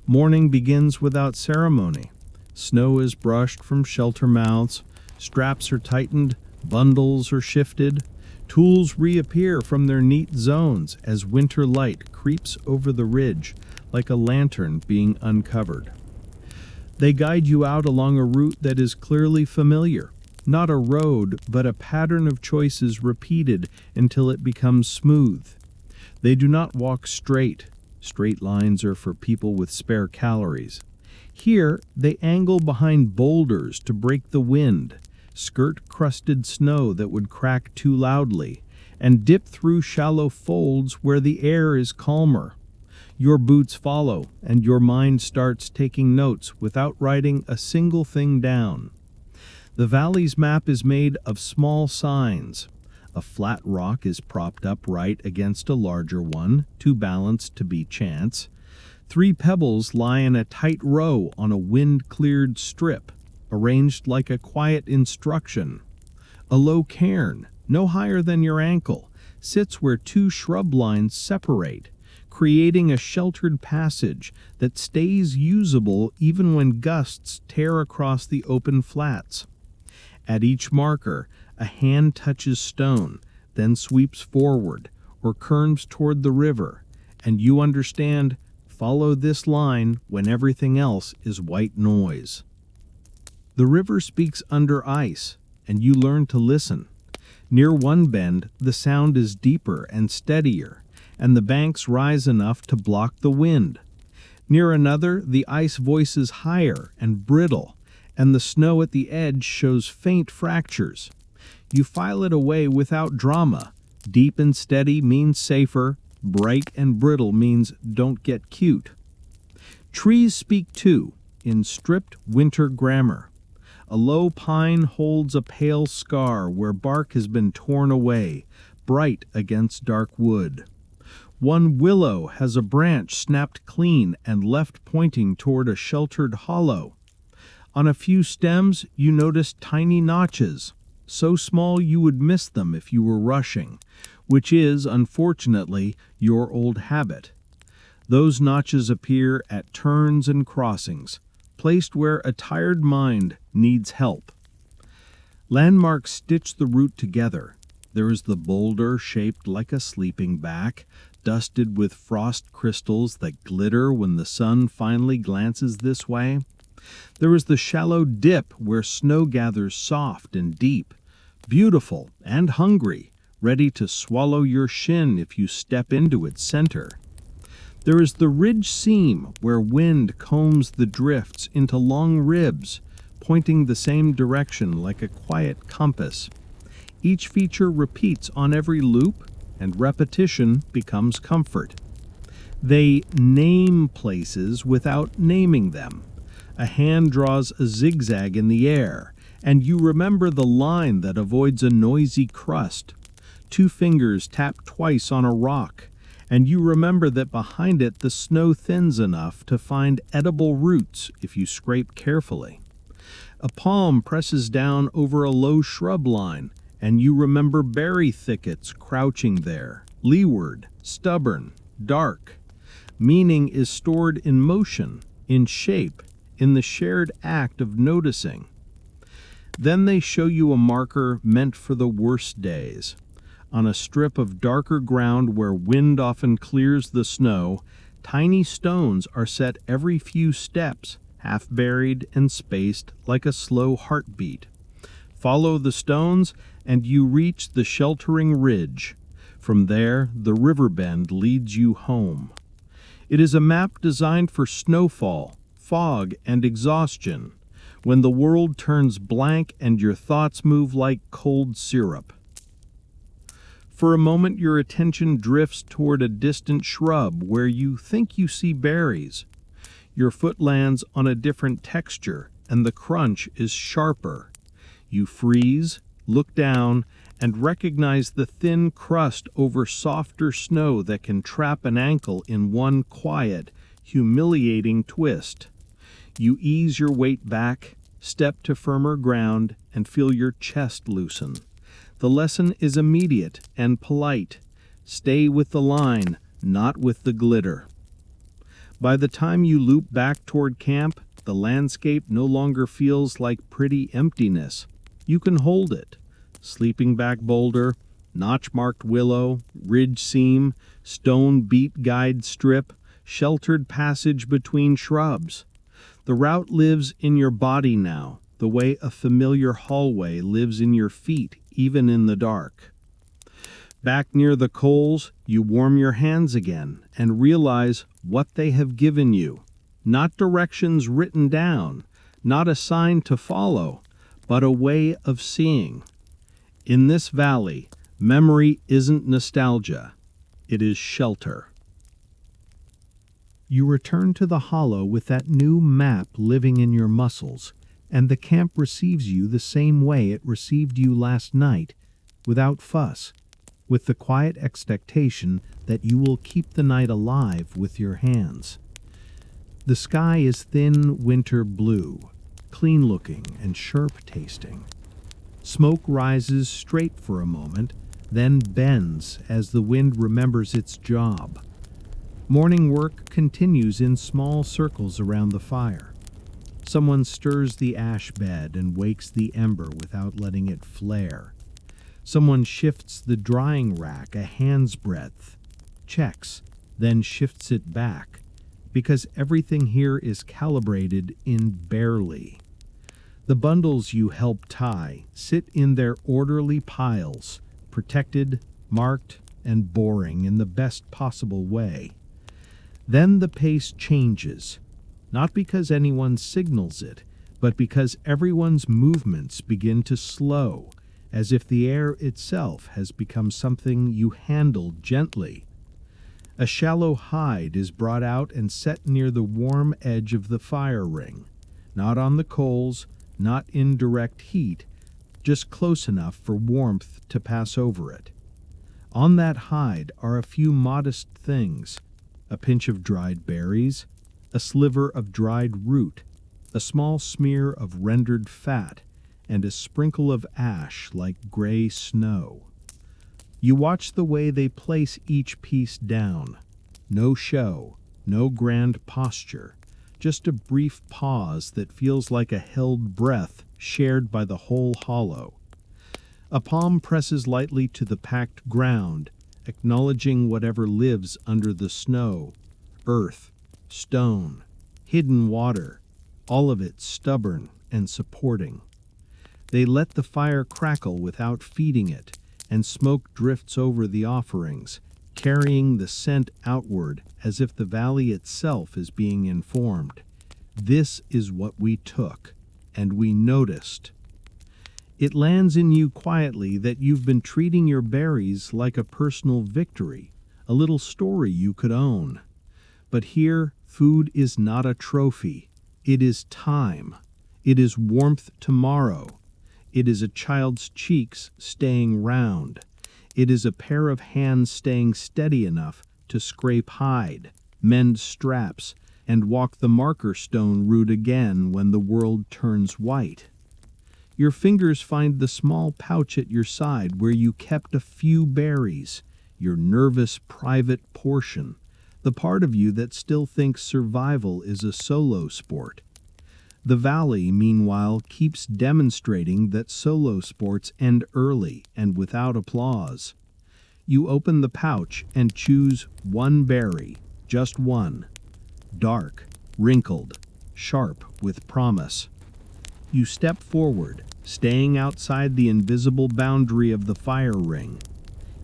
Morning begins without ceremony. Snow is brushed from shelter mouths, straps are tightened, bundles are shifted, tools reappear from their neat zones as winter light creeps over the ridge like a lantern being uncovered. They guide you out along a route that is clearly familiar. Not a road, but a pattern of choices repeated until it becomes smooth. They do not walk straight. Straight lines are for people with spare calories. Here, they angle behind boulders to break the wind, skirt crusted snow that would crack too loudly, and dip through shallow folds where the air is calmer. Your boots follow, and your mind starts taking notes without writing a single thing down. The valley's map is made of small signs. A flat rock is propped up right against a larger one, too balanced to be chance. 3 pebbles lie in a tight row on a wind-cleared strip, arranged like a quiet instruction. A low cairn, no higher than your ankle, sits where 2 shrub lines separate, creating a sheltered passage that stays usable even when gusts tear across the open flats. At each marker, a hand touches stone, then sweeps forward or curves toward the river, and you understand, follow this line when everything else is white noise. The river speaks under ice, and you learn to listen. Near one bend, the sound is deeper and steadier, and the banks rise enough to block the wind. Near another, the ice voices higher and brittle, and the snow at the edge shows faint fractures. You file it away without drama. Deep and steady means safer, bright and brittle means don't get cute. Trees speak too, in stripped winter grammar. A low pine holds a pale scar where bark has been torn away, bright against dark wood. One willow has a branch snapped clean and left pointing toward a sheltered hollow. On a few stems you notice tiny notches, so small you would miss them if you were rushing, which is, unfortunately, your old habit. Those notches appear at turns and crossings, placed where a tired mind needs help. Landmarks stitch the route together. There is the boulder shaped like a sleeping bag, dusted with frost crystals that glitter when the sun finally glances this way. There is the shallow dip where snow gathers soft and deep, beautiful and hungry, ready to swallow your shin if you step into its center. There is the ridge seam where wind combs the drifts into long ribs, pointing the same direction like a quiet compass. Each feature repeats on every loop, and repetition becomes comfort. They name places without naming them. A hand draws a zigzag in the air, and you remember the line that avoids a noisy crust. Two fingers tap twice on a rock, and you remember that behind it the snow thins enough to find edible roots if you scrape carefully. A palm presses down over a low shrub line, and you remember berry thickets crouching there, leeward, stubborn, dark. Meaning is stored in motion, in shape, in the shared act of noticing. Then they show you a marker meant for the worst days. On a strip of darker ground where wind often clears the snow, tiny stones are set every few steps, half buried and spaced like a slow heartbeat. Follow the stones, and you reach the sheltering ridge. From there, the river bend leads you home. It is a map designed for snowfall, fog, and exhaustion, when the world turns blank and your thoughts move like cold syrup. For a moment your attention drifts toward a distant shrub where you think you see berries. Your foot lands on a different texture, and the crunch is sharper. You freeze, look down, and recognize the thin crust over softer snow that can trap an ankle in one quiet, humiliating twist. You ease your weight back, step to firmer ground, and feel your chest loosen. The lesson is immediate and polite. Stay with the line, not with the glitter. By the time you loop back toward camp, the landscape no longer feels like pretty emptiness. You can hold it. Sleeping bag boulder, notch-marked willow, ridge seam, stone beat guide strip, sheltered passage between shrubs. The route lives in your body now, the way a familiar hallway lives in your feet, even in the dark. Back near the coals, you warm your hands again and realize what they have given you. Not directions written down, not a sign to follow, but a way of seeing. In this valley, memory isn't nostalgia, it is shelter. You return to the hollow with that new map living in your muscles, and the camp receives you the same way it received you last night, without fuss, with the quiet expectation that you will keep the night alive with your hands. The sky is thin winter blue, clean-looking and sharp-tasting. Smoke rises straight for a moment, then bends as the wind remembers its job. Morning work continues in small circles around the fire. Someone stirs the ash bed and wakes the ember without letting it flare. Someone shifts the drying rack a hand's breadth, checks, then shifts it back, because everything here is calibrated in barely. The bundles you help tie sit in their orderly piles, protected, marked, and boring in the best possible way. Then the pace changes, not because anyone signals it, but because everyone's movements begin to slow, as if the air itself has become something you handle gently. A shallow hide is brought out and set near the warm edge of the fire ring, not on the coals, not in direct heat, just close enough for warmth to pass over it. On that hide are a few modest things: a pinch of dried berries, a sliver of dried root, a small smear of rendered fat, and a sprinkle of ash like gray snow. You watch the way they place each piece down. No show, no grand posture, just a brief pause that feels like a held breath shared by the whole hollow. A palm presses lightly to the packed ground, acknowledging whatever lives under the snow: earth, stone, hidden water, all of it stubborn and supporting. They let the fire crackle without feeding it, and smoke drifts over the offerings, carrying the scent outward as if the valley itself is being informed. This is what we took, and we noticed. It lands in you quietly that you've been treating your berries like a personal victory, a little story you could own. But here, food is not a trophy. It is time. It is warmth tomorrow. It is a child's cheeks staying round. It is a pair of hands staying steady enough to scrape hide, mend straps, and walk the marker stone route again when the world turns white. Your fingers find the small pouch at your side where you kept a few berries, your nervous private portion, the part of you that still thinks survival is a solo sport. The valley, meanwhile, keeps demonstrating that solo sports end early and without applause. You open the pouch and choose one berry, just one. Dark, wrinkled, sharp with promise. You step forward, staying outside the invisible boundary of the fire ring.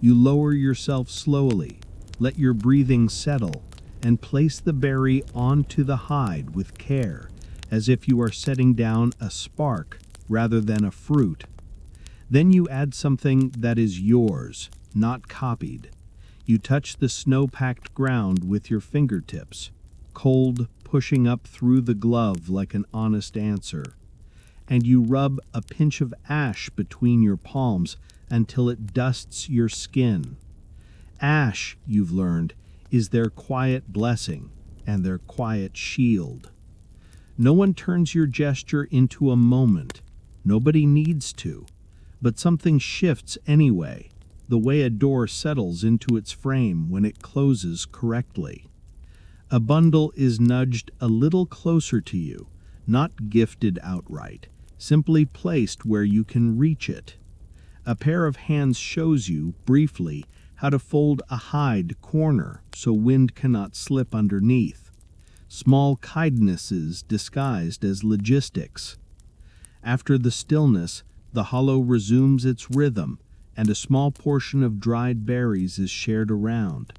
You lower yourself slowly, let your breathing settle, and place the berry onto the hide with care, as if you are setting down a spark rather than a fruit. Then you add something that is yours, not copied. You touch the snow-packed ground with your fingertips, cold pushing up through the glove like an honest answer. And you rub a pinch of ash between your palms until it dusts your skin. Ash, you've learned, is their quiet blessing and their quiet shield. No one turns your gesture into a moment. Nobody needs to. But something shifts anyway, the way a door settles into its frame when it closes correctly. A bundle is nudged a little closer to you, not gifted outright, simply placed where you can reach it. A pair of hands shows you, briefly, how to fold a hide corner so wind cannot slip underneath. Small kindnesses disguised as logistics. After the stillness, the hollow resumes its rhythm, and a small portion of dried berries is shared around.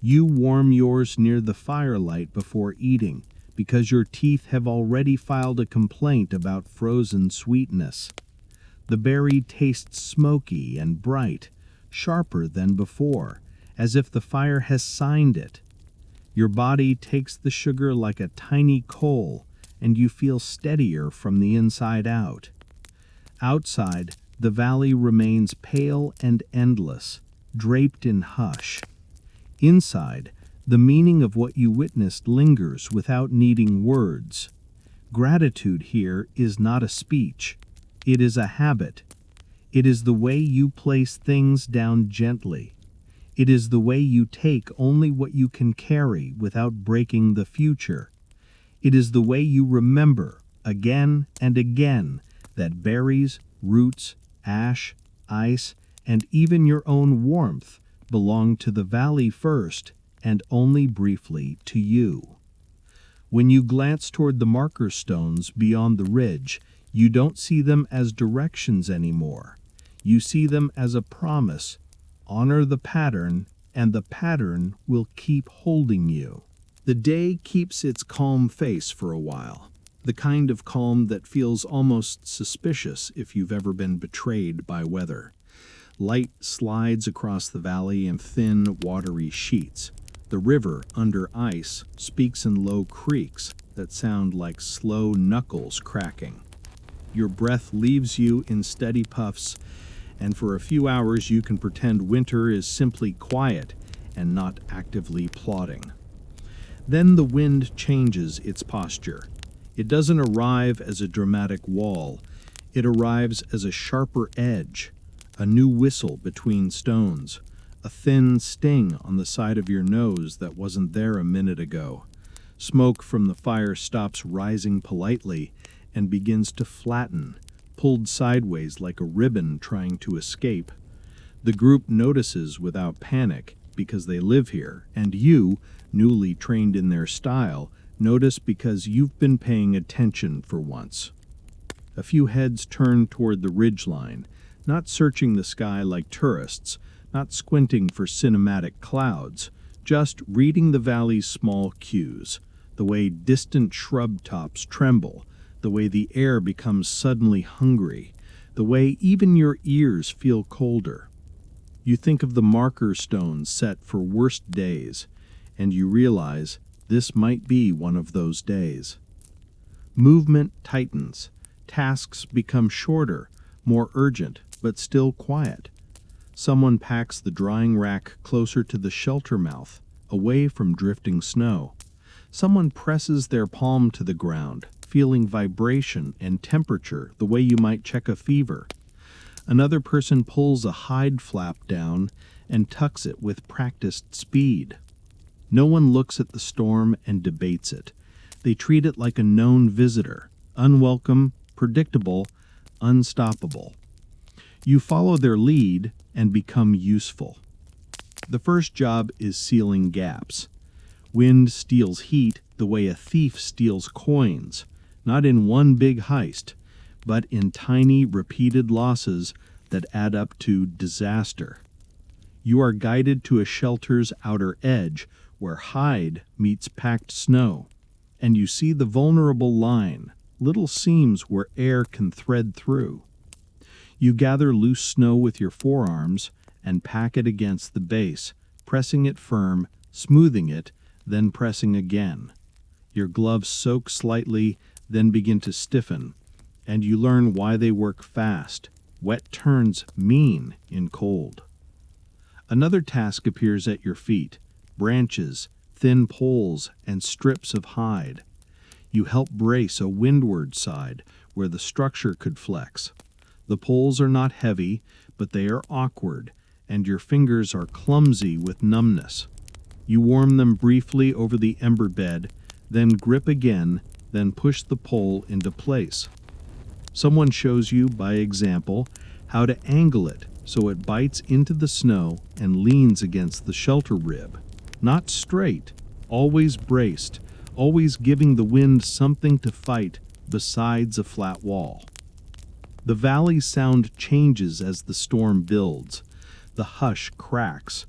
You warm yours near the firelight before eating, because your teeth have already filed a complaint about frozen sweetness. The berry tastes smoky and bright, sharper than before, as if the fire has signed it. Your body takes the sugar like a tiny coal, and you feel steadier from the inside out. Outside, the valley remains pale and endless, draped in hush. Inside, the meaning of what you witnessed lingers without needing words. Gratitude here is not a speech. It is a habit. It is the way you place things down gently. It is the way you take only what you can carry without breaking the future. It is the way you remember, again and again, that berries, roots, ash, ice, and even your own warmth belong to the valley first, and only briefly to you. When you glance toward the marker stones beyond the ridge, you don't see them as directions anymore. You see them as a promise. Honor the pattern, and the pattern will keep holding you. The day keeps its calm face for a while, the kind of calm that feels almost suspicious if you've ever been betrayed by weather. Light slides across the valley in thin, watery sheets. The river, under ice, speaks in low creaks that sound like slow knuckles cracking. Your breath leaves you in steady puffs, and for a few hours you can pretend winter is simply quiet and not actively plodding. Then the wind changes its posture. It doesn't arrive as a dramatic wall. It arrives as a sharper edge, a new whistle between stones, a thin sting on the side of your nose that wasn't there a minute ago. Smoke from the fire stops rising politely and begins to flatten, pulled sideways like a ribbon trying to escape. The group notices without panic because they live here, and you, newly trained in their style, notice because you've been paying attention for once. A few heads turn toward the ridgeline, not searching the sky like tourists, not squinting for cinematic clouds, just reading the valley's small cues, the way distant shrub tops tremble, the way the air becomes suddenly hungry, the way even your ears feel colder. You think of the marker stones set for worst days, and you realize this might be one of those days. Movement tightens. Tasks become shorter, more urgent, but still quiet. Someone packs the drying rack closer to the shelter mouth, away from drifting snow. Someone presses their palm to the ground, feeling vibration and temperature the way you might check a fever. Another person pulls a hide flap down and tucks it with practiced speed. No one looks at the storm and debates it. They treat it like a known visitor, unwelcome, predictable, unstoppable. You follow their lead and become useful. The first job is sealing gaps. Wind steals heat the way a thief steals coins, not in one big heist, but in tiny, repeated losses that add up to disaster. You are guided to a shelter's outer edge where hide meets packed snow, and you see the vulnerable line, little seams where air can thread through. You gather loose snow with your forearms and pack it against the base, pressing it firm, smoothing it, then pressing again. Your gloves soak slightly, then begin to stiffen, and you learn why they work fast. Wet turns mean in cold. Another task appears at your feet: branches, thin poles, and strips of hide. You help brace a windward side where the structure could flex. The poles are not heavy, but they are awkward, and your fingers are clumsy with numbness. You warm them briefly over the ember bed, then grip again, then push the pole into place. Someone shows you, by example, how to angle it so it bites into the snow and leans against the shelter rib. Not straight, always braced, always giving the wind something to fight besides a flat wall. The valley's sound changes as the storm builds. The hush cracks.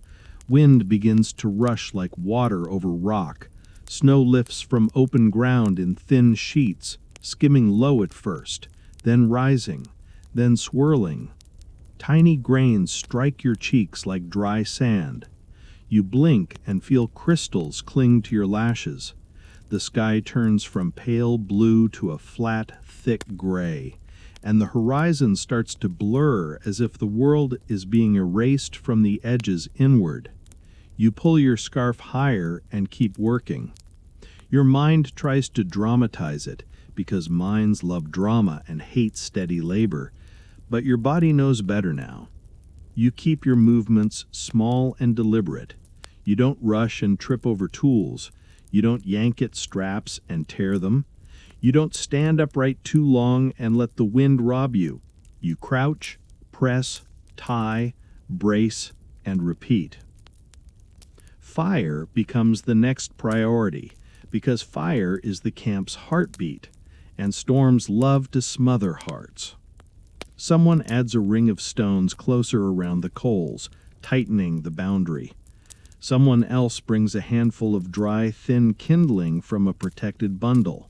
Wind begins to rush like water over rock. Snow lifts from open ground in thin sheets, skimming low at first, then rising, then swirling. Tiny grains strike your cheeks like dry sand. You blink and feel crystals cling to your lashes. The sky turns from pale blue to a flat, thick gray, and the horizon starts to blur as if the world is being erased from the edges inward. You pull your scarf higher and keep working. Your mind tries to dramatize it, because minds love drama and hate steady labor, but your body knows better now. You keep your movements small and deliberate. You don't rush and trip over tools. You don't yank at straps and tear them. You don't stand upright too long and let the wind rob you. You crouch, press, tie, brace, and repeat. Fire becomes the next priority, because fire is the camp's heartbeat, and storms love to smother hearts. Someone adds a ring of stones closer around the coals, tightening the boundary. Someone else brings a handful of dry, thin kindling from a protected bundle.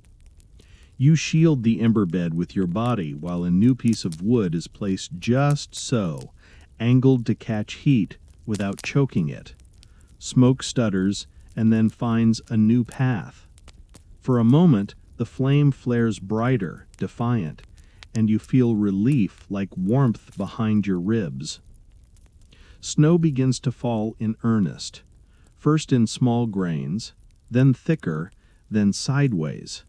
You shield the ember bed with your body while a new piece of wood is placed just so, angled to catch heat without choking it. Smoke stutters and then finds a new path. For a moment, the flame flares brighter, defiant, and you feel relief like warmth behind your ribs. Snow begins to fall in earnest, first in small grains, then thicker, then sideways.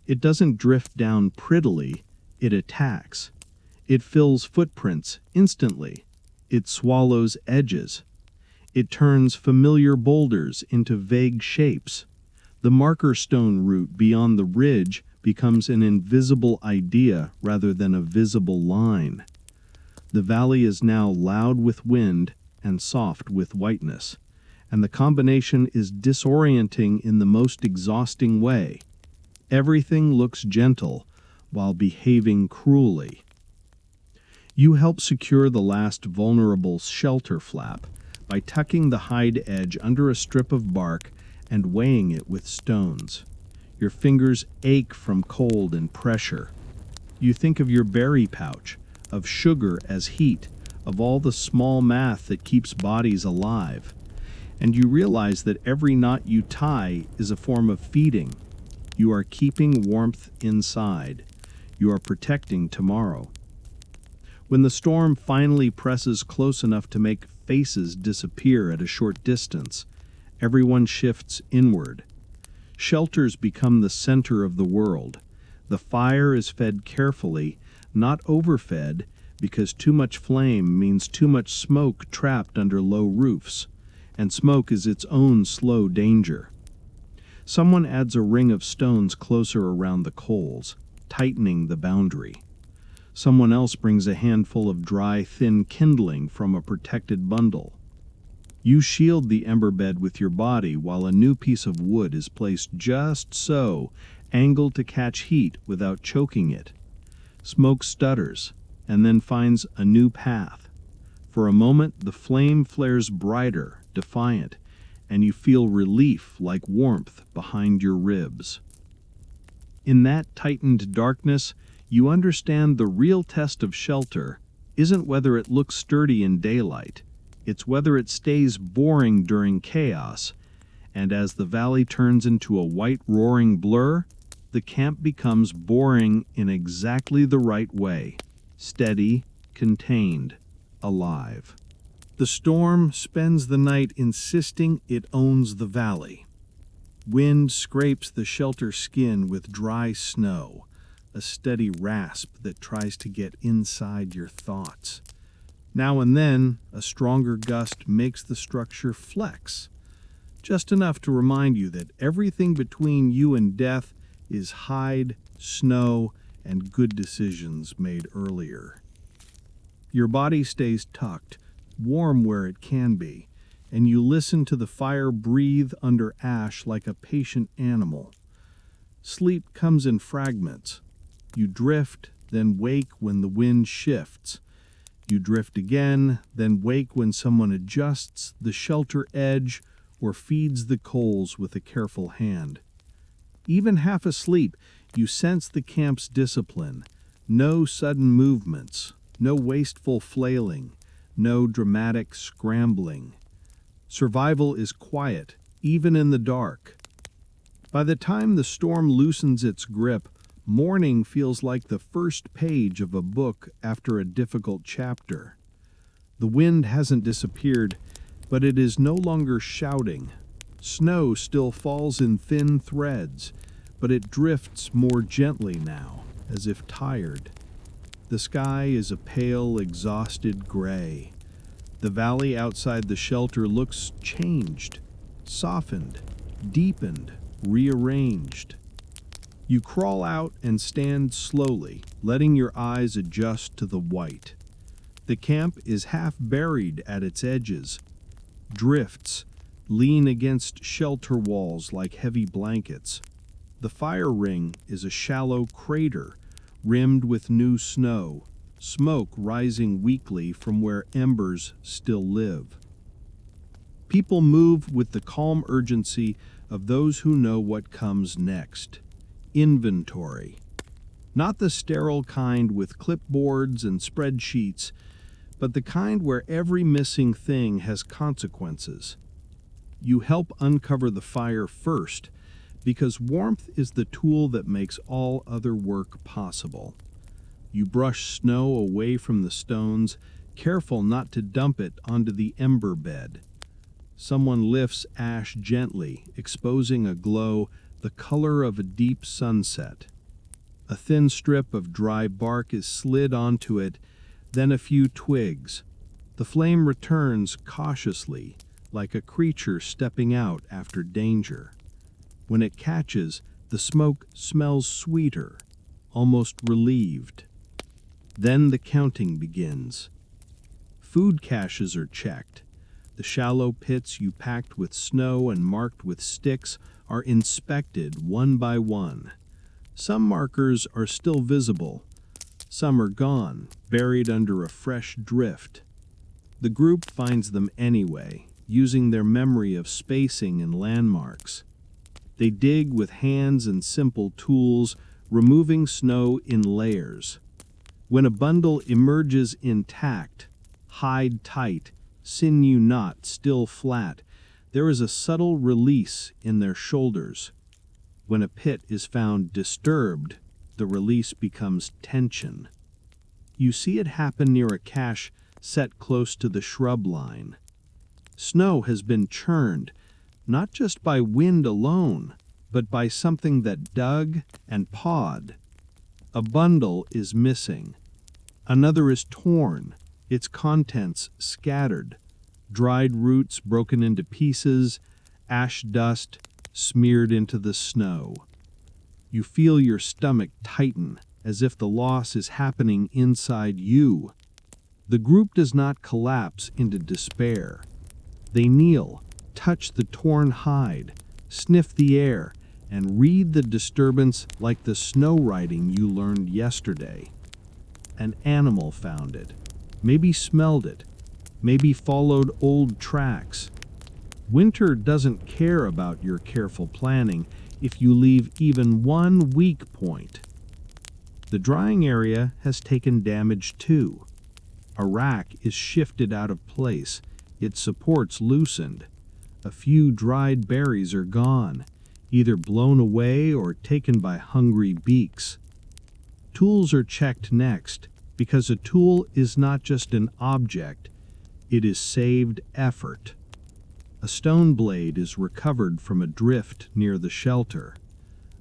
It doesn't drift down prettily, it attacks. It fills footprints instantly. It swallows edges. It turns familiar boulders into vague shapes. The marker stone route beyond the ridge becomes an invisible idea rather than a visible line. The valley is now loud with wind and soft with whiteness, and the combination is disorienting in the most exhausting way. Everything looks gentle while behaving cruelly. You help secure the last vulnerable shelter flap by tucking the hide edge under a strip of bark and weighing it with stones. Your fingers ache from cold and pressure. You think of your berry pouch, of sugar as heat, of all the small math that keeps bodies alive. And you realize that every knot you tie is a form of feeding. You are keeping warmth inside. You are protecting tomorrow. When the storm finally presses close enough to make faces disappear at a short distance, everyone shifts inward. Shelters become the center of the world. The fire is fed carefully, not overfed, because too much flame means too much smoke trapped under low roofs, and smoke is its own slow danger. Someone adds a ring of stones closer around the coals, tightening the boundary. Someone else brings a handful of dry, thin kindling from a protected bundle. You shield the ember bed with your body while a new piece of wood is placed just so, angled to catch heat without choking it. Smoke stutters, and then finds a new path. For a moment, the flame flares brighter, defiant, and you feel relief like warmth behind your ribs. In that tightened darkness, you understand the real test of shelter isn't whether it looks sturdy in daylight, it's whether it stays boring during chaos, and as the valley turns into a white roaring blur, the camp becomes boring in exactly the right way, steady, contained, alive. The storm spends the night insisting it owns the valley. Wind scrapes the shelter skin with dry snow, a steady rasp that tries to get inside your thoughts. Now and then, a stronger gust makes the structure flex, just enough to remind you that everything between you and death is hide, snow, and good decisions made earlier. Your body stays tucked, warm where it can be, and you listen to the fire breathe under ash like a patient animal. Sleep comes in fragments. You drift, then wake when the wind shifts. You drift again, then wake when someone adjusts the shelter edge or feeds the coals with a careful hand. Even half asleep, you sense the camp's discipline. No sudden movements, no wasteful flailing, no dramatic scrambling. Survival is quiet, even in the dark. By the time the storm loosens its grip, morning feels like the first page of a book after a difficult chapter. The wind hasn't disappeared, but it is no longer shouting. Snow still falls in thin threads, but it drifts more gently now, as if tired. The sky is a pale, exhausted gray. The valley outside the shelter looks changed, softened, deepened, rearranged. You crawl out and stand slowly, letting your eyes adjust to the white. The camp is half buried at its edges. Drifts lean against shelter walls like heavy blankets. The fire ring is a shallow crater, rimmed with new snow, smoke rising weakly from where embers still live. People move with the calm urgency of those who know what comes next. Inventory. Not the sterile kind with clipboards and spreadsheets, but the kind where every missing thing has consequences. You help uncover the fire first, because warmth is the tool that makes all other work possible. You brush snow away from the stones, careful not to dump it onto the ember bed. Someone lifts ash gently, exposing a glow the color of a deep sunset. A thin strip of dry bark is slid onto it, then a few twigs. The flame returns cautiously, like a creature stepping out after danger. When it catches, the smoke smells sweeter, almost relieved. Then the counting begins. Food caches are checked. The shallow pits you packed with snow and marked with sticks are inspected one by one. Some markers are still visible. Some are gone, buried under a fresh drift. The group finds them anyway, using their memory of spacing and landmarks. They dig with hands and simple tools, removing snow in layers. When a bundle emerges intact, hide tight, sinew not still flat, there is a subtle release in their shoulders. When a pit is found disturbed, the release becomes tension. You see it happen near a cache set close to the shrub line. Snow has been churned, not just by wind alone, but by something that dug and pawed. A bundle is missing. Another is torn, its contents scattered. Dried roots broken into pieces, ash dust smeared into the snow. You feel your stomach tighten, as if the loss is happening inside you. The group does not collapse into despair. They kneel, touch the torn hide, sniff the air, and read the disturbance like the snow writing you learned yesterday. An animal found it, maybe smelled it, maybe followed old tracks. Winter doesn't care about your careful planning if you leave even one weak point. The drying area has taken damage too. A rack is shifted out of place, its supports loosened. A few dried berries are gone, either blown away or taken by hungry beaks. Tools are checked next, because a tool is not just an object, it is saved effort. A stone blade is recovered from a drift near the shelter.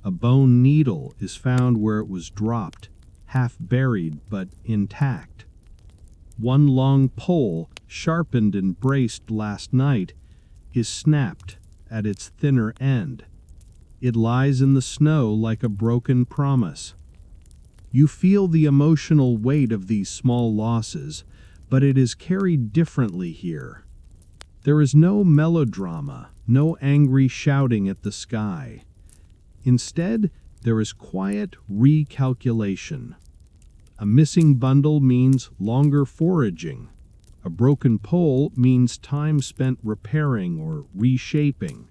A bone needle is found where it was dropped, half buried but intact. One long pole, sharpened and braced last night, is snapped at its thinner end. It lies in the snow like a broken promise. You feel the emotional weight of these small losses, but it is carried differently here. There is no melodrama, no angry shouting at the sky. Instead, there is quiet recalculation. A missing bundle means longer foraging. A broken pole means time spent repairing or reshaping.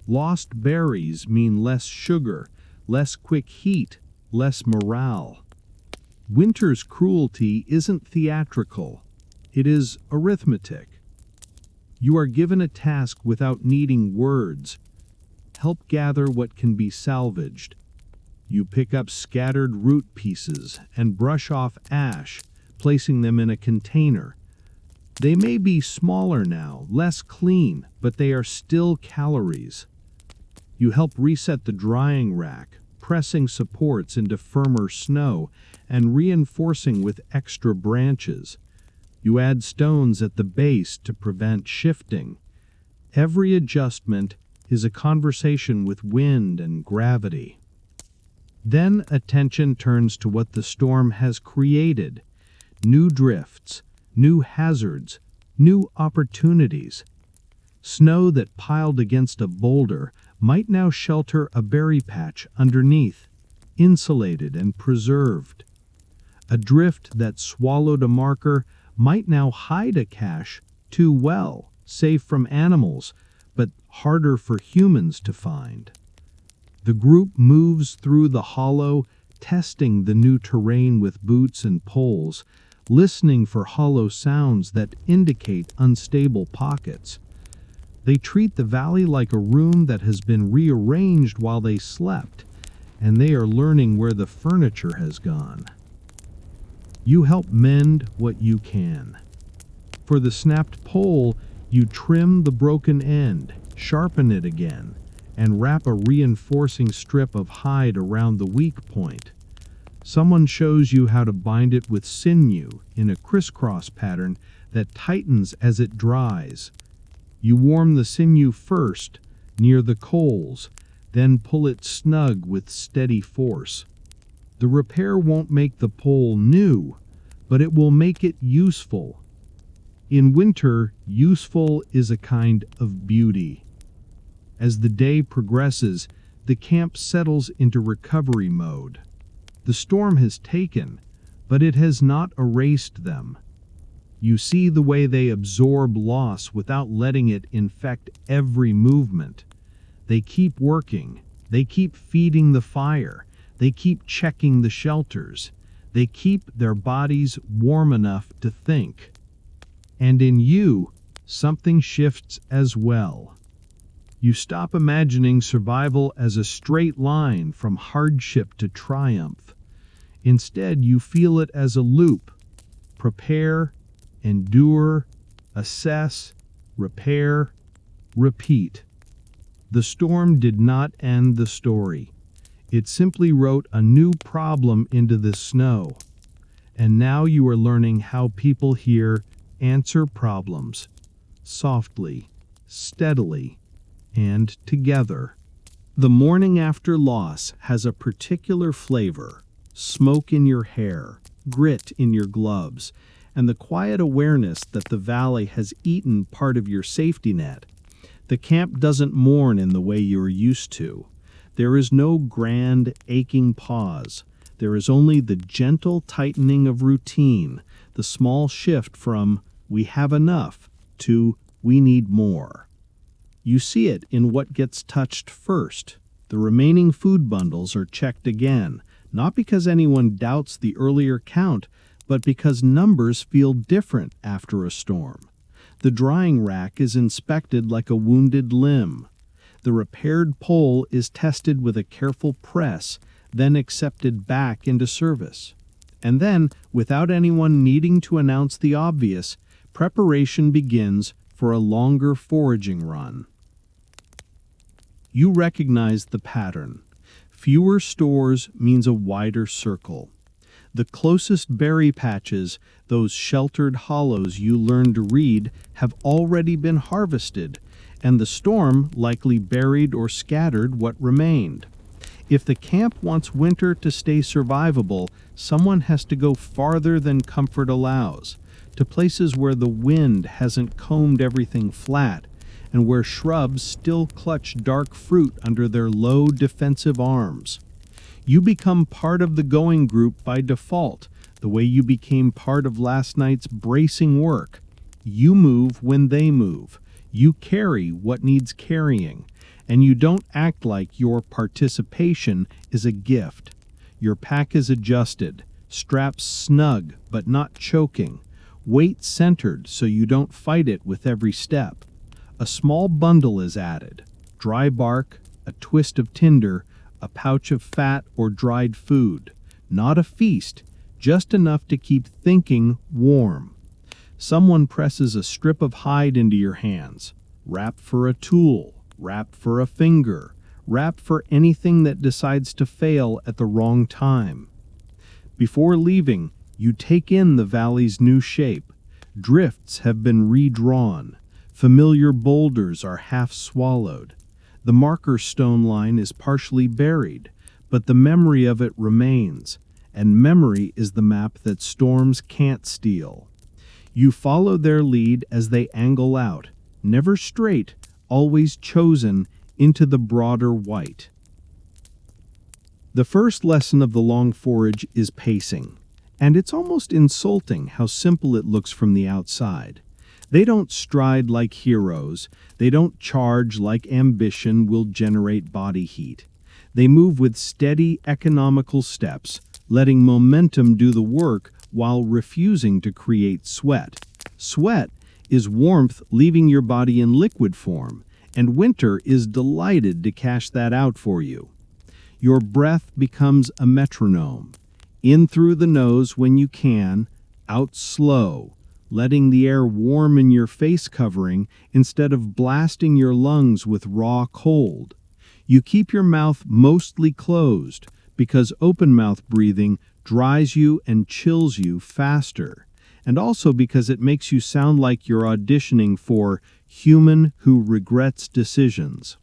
Lost berries mean less sugar, less quick heat, less morale. Winter's cruelty isn't theatrical. It is arithmetic. You are given a task without needing words. Help gather what can be salvaged. You pick up scattered root pieces and brush off ash, placing them in a container. They may be smaller now, less clean, but they are still calories. You help reset the drying rack, pressing supports into firmer snow and reinforcing with extra branches. You add stones at the base to prevent shifting. Every adjustment is a conversation with wind and gravity. Then attention turns to what the storm has created. New drifts, new hazards, new opportunities. Snow that piled against a boulder might now shelter a berry patch underneath, insulated and preserved. A drift that swallowed a marker might now hide a cache too well, safe from animals, but harder for humans to find. The group moves through the hollow, testing the new terrain with boots and poles, listening for hollow sounds that indicate unstable pockets. They treat the valley like a room that has been rearranged while they slept, and they are learning where the furniture has gone. You help mend what you can. For the snapped pole, you trim the broken end, sharpen it again, and wrap a reinforcing strip of hide around the weak point. Someone shows you how to bind it with sinew in a crisscross pattern that tightens as it dries. You warm the sinew first, near the coals, then pull it snug with steady force. The repair won't make the pole new, but it will make it useful. In winter, useful is a kind of beauty. As the day progresses, the camp settles into recovery mode. The storm has taken, but it has not erased them. You see the way they absorb loss without letting it infect every movement. They keep working. They keep feeding the fire. They keep checking the shelters. They keep their bodies warm enough to think. And in you, something shifts as well. You stop imagining survival as a straight line from hardship to triumph. Instead, you feel it as a loop. Prepare, endure, assess, repair, repeat. The storm did not end the story. It simply wrote a new problem into the snow. And now you are learning how people here answer problems. Softly, steadily, and together. The morning after loss has a particular flavor. Smoke in your hair, grit in your gloves, and the quiet awareness that the valley has eaten part of your safety net. The camp doesn't mourn in the way you're used to. There is no grand, aching pause. There is only the gentle tightening of routine, the small shift from "we have enough" to "we need more." You see it in what gets touched first. The remaining food bundles are checked again, not because anyone doubts the earlier count, but because numbers feel different after a storm. The drying rack is inspected like a wounded limb. The repaired pole is tested with a careful press, then accepted back into service. And then, without anyone needing to announce the obvious, preparation begins for a longer foraging run. You recognize the pattern. Fewer stores means a wider circle. The closest berry patches, those sheltered hollows you learned to read, have already been harvested, and the storm likely buried or scattered what remained. If the camp wants winter to stay survivable, someone has to go farther than comfort allows, to places where the wind hasn't combed everything flat, and where shrubs still clutch dark fruit under their low defensive arms. You become part of the going group by default, the way you became part of last night's bracing work. You move when they move. You carry what needs carrying, and you don't act like your participation is a gift. Your pack is adjusted, straps snug but not choking, weight centered so you don't fight it with every step. A small bundle is added, dry bark, a twist of tinder, a pouch of fat or dried food. Not a feast, just enough to keep thinking warm. Someone presses a strip of hide into your hands. Wrap for a tool, wrap for a finger, wrap for anything that decides to fail at the wrong time. Before leaving, you take in the valley's new shape. Drifts have been redrawn. Familiar boulders are half swallowed. The marker stone line is partially buried, but the memory of it remains, and memory is the map that storms can't steal. You follow their lead as they angle out, never straight, always chosen, into the broader white. The first lesson of the long forage is pacing, and it's almost insulting how simple it looks from the outside. They don't stride like heroes. They don't charge like ambition will generate body heat. They move with steady, economical steps, letting momentum do the work while refusing to create sweat. Sweat is warmth leaving your body in liquid form, and winter is delighted to cash that out for you. Your breath becomes a metronome. In through the nose when you can, out slow, letting the air warm your face covering instead of blasting your lungs with raw cold. You keep your mouth mostly closed because open mouth breathing dries you and chills you faster, and also because it makes you sound like you're auditioning for human who regrets decisions.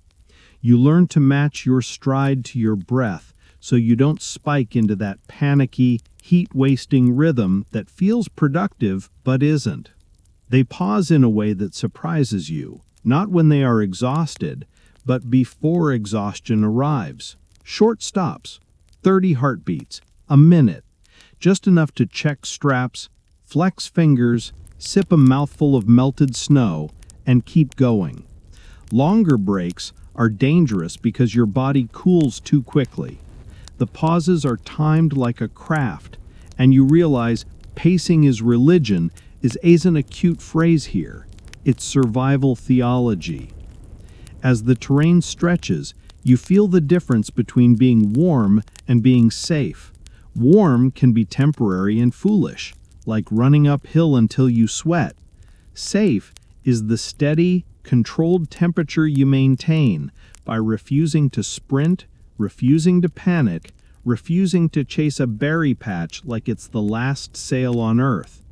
You learn to match your stride to your breath so you don't spike into that panicky, heat-wasting rhythm that feels productive but isn't. They pause in a way that surprises you, not when they are exhausted, but before exhaustion arrives. Short stops, 30 heartbeats, a minute, just enough to check straps, flex fingers, sip a mouthful of melted snow, and keep going. Longer breaks are dangerous because your body cools too quickly. The pauses are timed like a craft, and you realize pacing is religion isn't a cute phrase here. It's survival theology. As the terrain stretches, you feel the difference between being warm and being safe. Warm can be temporary and foolish, like running uphill until you sweat. Safe is the steady, controlled temperature you maintain by refusing to sprint, refusing to panic, refusing to chase a berry patch like it's the last sale on Earth.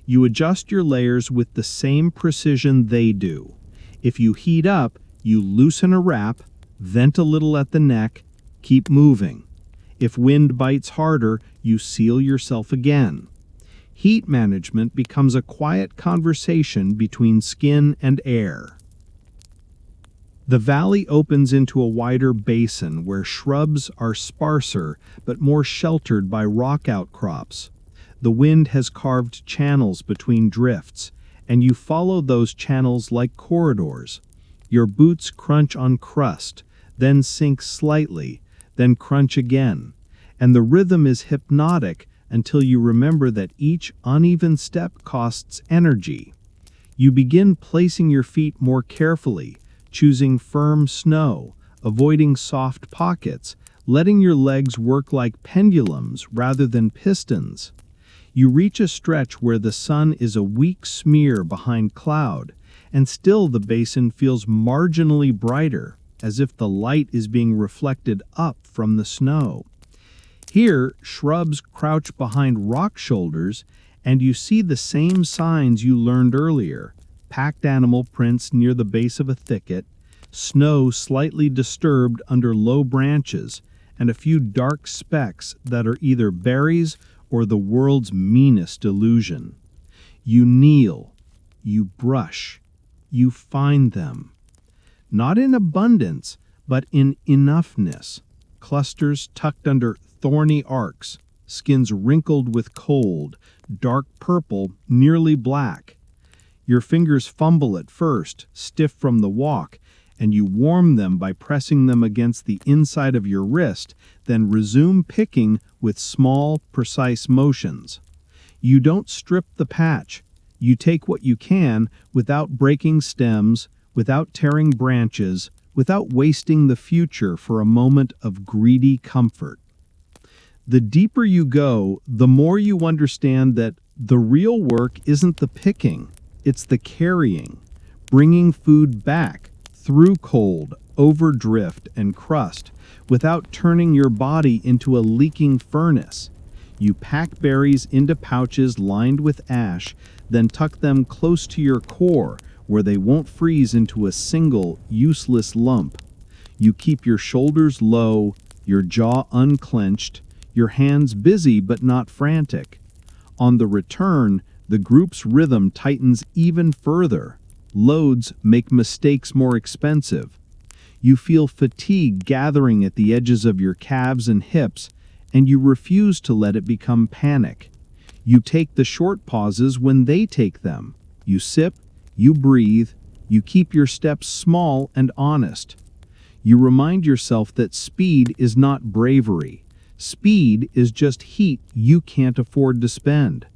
You adjust your layers with the same precision they do. If you heat up, you loosen a wrap, vent a little at the neck, keep moving. If wind bites harder, you seal yourself again. Heat management becomes a quiet conversation between skin and air. The valley opens into a wider basin where shrubs are sparser but more sheltered by rock outcrops. The wind has carved channels between drifts, and you follow those channels like corridors. Your boots crunch on crust, then sink slightly, then crunch again, and the rhythm is hypnotic until you remember that each uneven step costs energy. You begin placing your feet more carefully, choosing firm snow, avoiding soft pockets, letting your legs work like pendulums rather than pistons. You reach a stretch where the sun is a weak smear behind cloud, and still the basin feels marginally brighter, as if the light is being reflected up from the snow. Here, shrubs crouch behind rock shoulders, and you see the same signs you learned earlier: packed animal prints near the base of a thicket, snow slightly disturbed under low branches, and a few dark specks that are either berries or the world's meanest illusion. You kneel, you brush, you find them. Not in abundance, but in enoughness. Clusters tucked under thorny arcs, skins wrinkled with cold, dark purple, nearly black. Your fingers fumble at first, stiff from the walk, and you warm them by pressing them against the inside of your wrist, then resume picking with small, precise motions. You don't strip the patch. You take what you can without breaking stems, without tearing branches, without wasting the future for a moment of greedy comfort. The deeper you go, the more you understand that the real work isn't the picking, it's the carrying, bringing food back through cold, over drift and crust without turning your body into a leaking furnace. You pack berries into pouches lined with ash, then tuck them close to your core where they won't freeze into a single, useless lump. You keep your shoulders low, your jaw unclenched, your hands busy but not frantic. On the return, the group's rhythm tightens even further. Loads make mistakes more expensive. You feel fatigue gathering at the edges of your calves and hips, and you refuse to let it become panic. You take the short pauses when they take them. You sip, You breathe, you keep your steps small and honest. You remind yourself that speed is not bravery. Speed is just heat you can't afford to spend.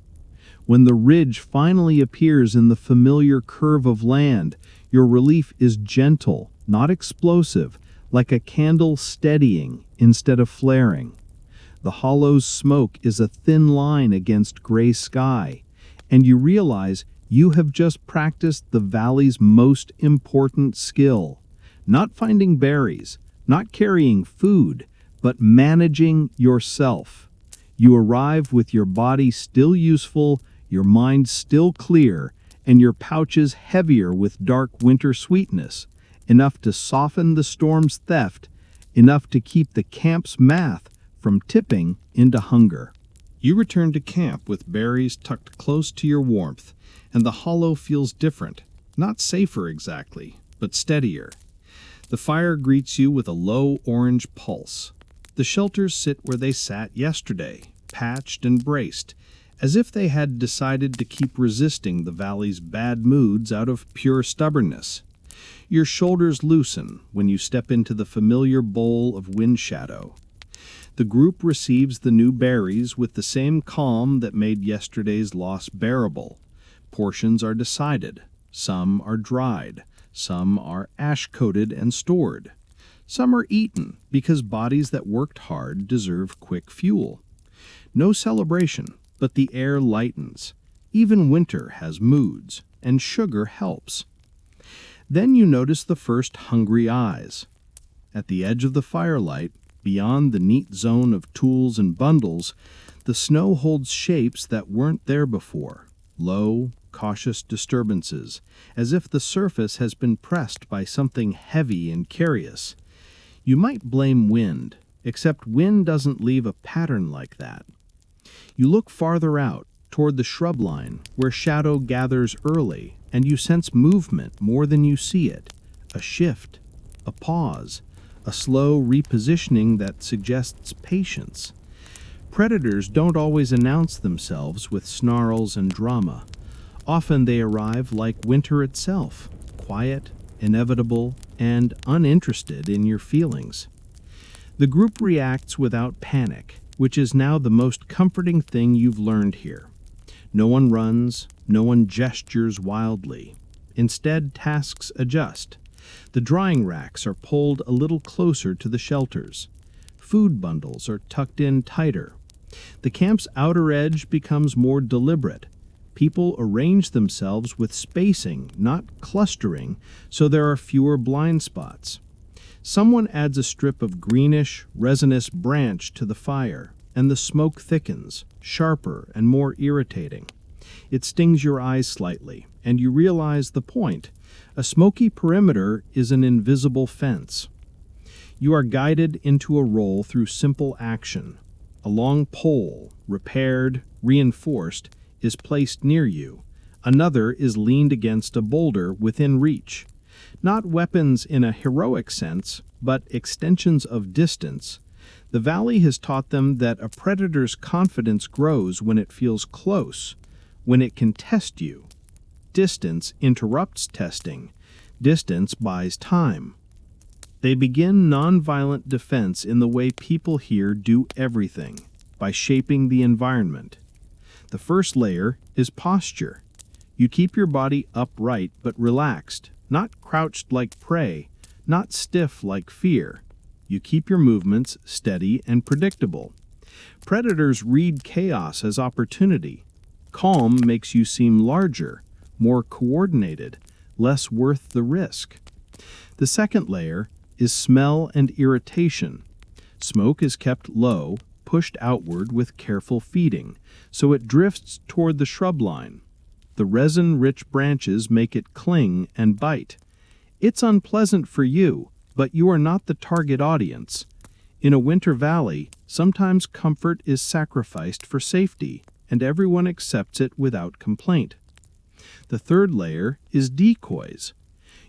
When the ridge finally appears in the familiar curve of land, your relief is gentle, not explosive, like a candle steadying instead of flaring. The hollow's smoke is a thin line against gray sky, and you realize you have just practiced the valley's most important skill. Not finding berries, not carrying food, but managing yourself. You arrive with your body still useful, your mind still clear, and your pouches heavier with dark winter sweetness, enough to soften the storm's theft, enough to keep the camp's math from tipping into hunger. You return to camp with berries tucked close to your warmth, and the hollow feels different, not safer exactly, but steadier. The fire greets you with a low orange pulse. The shelters sit where they sat yesterday, patched and braced, as if they had decided to keep resisting the valley's bad moods out of pure stubbornness. Your shoulders loosen when you step into the familiar bowl of wind shadow. The group receives the new berries with the same calm that made yesterday's loss bearable. Portions are decided. Some are dried. Some are ash-coated and stored. Some are eaten because bodies that worked hard deserve quick fuel. No celebration, but the air lightens. Even winter has moods, and sugar helps. Then you notice the first hungry eyes. At the edge of the firelight, beyond the neat zone of tools and bundles, the snow holds shapes that weren't there before. Low, cautious disturbances, as if the surface has been pressed by something heavy and curious. You might blame wind, except wind doesn't leave a pattern like that. You look farther out, toward the shrub line, where shadow gathers early, and you sense movement more than you see it. A shift, a pause, a slow repositioning that suggests patience. Predators don't always announce themselves with snarls and drama. Often they arrive like winter itself, quiet, inevitable, and uninterested in your feelings. The group reacts without panic, which is now the most comforting thing you've learned here. No one runs, no one gestures wildly. Instead, tasks adjust. The drying racks are pulled a little closer to the shelters. Food bundles are tucked in tighter. The camp's outer edge becomes more deliberate. People arrange themselves with spacing, not clustering, so there are fewer blind spots. Someone adds a strip of greenish, resinous branch to the fire, and the smoke thickens, sharper and more irritating. It stings your eyes slightly, and you realize the point. A smoky perimeter is an invisible fence. You are guided into a roll through simple action. A long pole, repaired, reinforced, is placed near you. Another is leaned against a boulder within reach. Not weapons in a heroic sense, but extensions of distance. The valley has taught them that a predator's confidence grows when it feels close, when it can test you. Distance interrupts testing. Distance buys time. They begin nonviolent defense in the way people here do everything, by shaping the environment. The first layer is posture. You keep your body upright but relaxed, not crouched like prey, not stiff like fear. You keep your movements steady and predictable. Predators read chaos as opportunity. Calm makes you seem larger, more coordinated, less worth the risk. The second layer is smell and irritation. Smoke is kept low, pushed outward with careful feeding, so it drifts toward the shrub line. The resin-rich branches make it cling and bite. It's unpleasant for you, but you are not the target audience. In a winter valley, sometimes comfort is sacrificed for safety, and everyone accepts it without complaint. The third layer is decoys.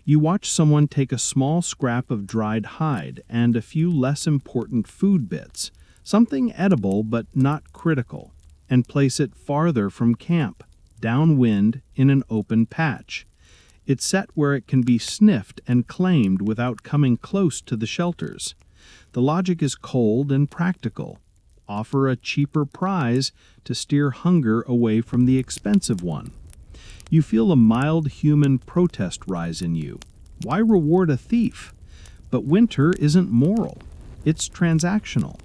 You watch someone take a small scrap of dried hide and a few less important food bits, something edible but not critical, and place it farther from camp, downwind in an open patch. It's set where it can be sniffed and claimed without coming close to the shelters. The logic is cold and practical. Offer a cheaper prize to steer hunger away from the expensive one. You feel a mild human protest rise in you. Why reward a thief? But winter isn't moral. It's transactional.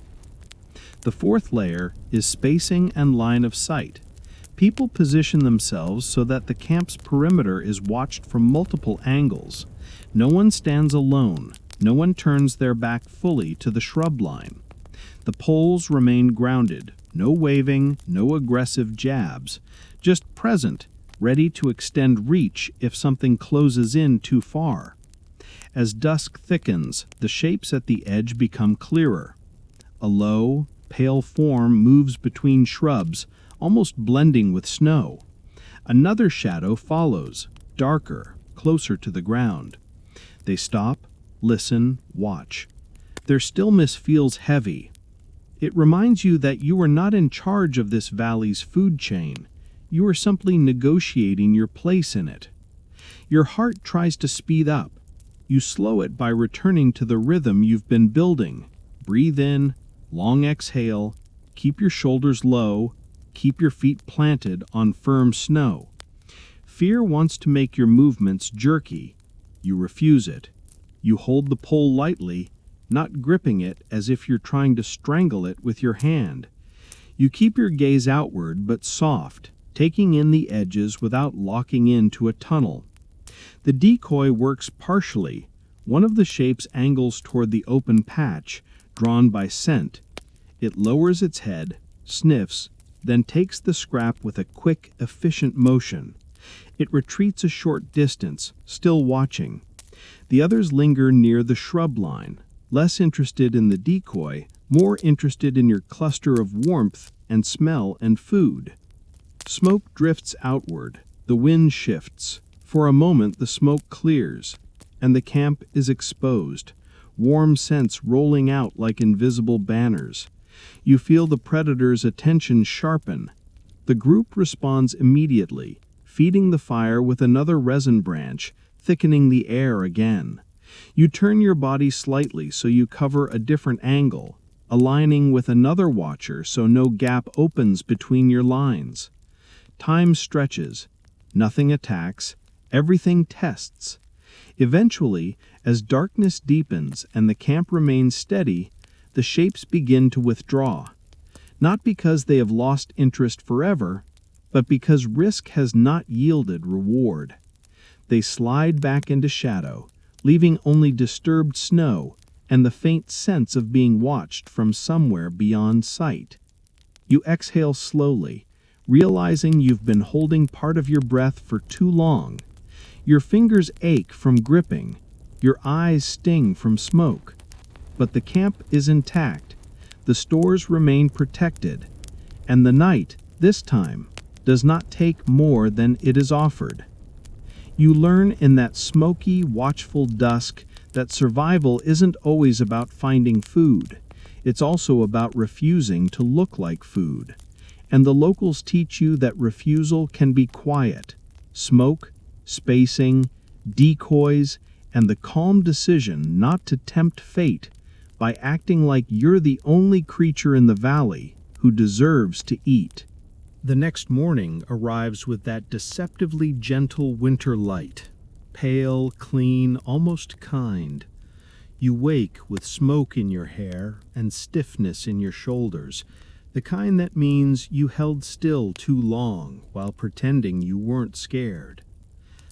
The fourth layer is spacing and line of sight. People position themselves so that the camp's perimeter is watched from multiple angles. No one stands alone. No one turns their back fully to the shrub line. The poles remain grounded. No waving, no aggressive jabs. Just present, ready to extend reach if something closes in too far. As dusk thickens, the shapes at the edge become clearer. A low, pale form moves between shrubs, almost blending with snow. Another shadow follows, darker, closer to the ground. They stop, listen, watch. Their stillness feels heavy. It reminds you that you are not in charge of this valley's food chain. You are simply negotiating your place in it. Your heart tries to speed up. You slow it by returning to the rhythm you've been building. Breathe in, long exhale, keep your shoulders low, keep your feet planted on firm snow. Fear wants to make your movements jerky. You refuse it. You hold the pole lightly, not gripping it as if you're trying to strangle it with your hand. You keep your gaze outward but soft, taking in the edges without locking into a tunnel. The decoy works partially. One of the shapes angles toward the open patch, drawn by scent. It lowers its head, sniffs, then takes the scrap with a quick, efficient motion. It retreats a short distance, still watching. The others linger near the shrub line, less interested in the decoy, more interested in your cluster of warmth and smell and food. Smoke drifts outward. The wind shifts. For a moment the smoke clears, and the camp is exposed, warm scents rolling out like invisible banners. You feel the predator's attention sharpen. The group responds immediately, feeding the fire with another resin branch, thickening the air again. You turn your body slightly so you cover a different angle, aligning with another watcher so no gap opens between your lines. Time stretches. Nothing attacks. Everything tests. Eventually, as darkness deepens and the camp remains steady, the shapes begin to withdraw. Not because they have lost interest forever, but because risk has not yielded reward. They slide back into shadow, leaving only disturbed snow and the faint sense of being watched from somewhere beyond sight. You exhale slowly, realizing you've been holding part of your breath for too long. Your fingers ache from gripping, your eyes sting from smoke. But the camp is intact, the stores remain protected, and the night, this time, does not take more than it is offered. You learn in that smoky, watchful dusk that survival isn't always about finding food. It's also about refusing to look like food. And the locals teach you that refusal can be quiet. Smoke, spacing, decoys, and the calm decision not to tempt fate by acting like you're the only creature in the valley who deserves to eat. The next morning arrives with that deceptively gentle winter light. Pale, clean, almost kind. You wake with smoke in your hair and stiffness in your shoulders, the kind that means you held still too long while pretending you weren't scared.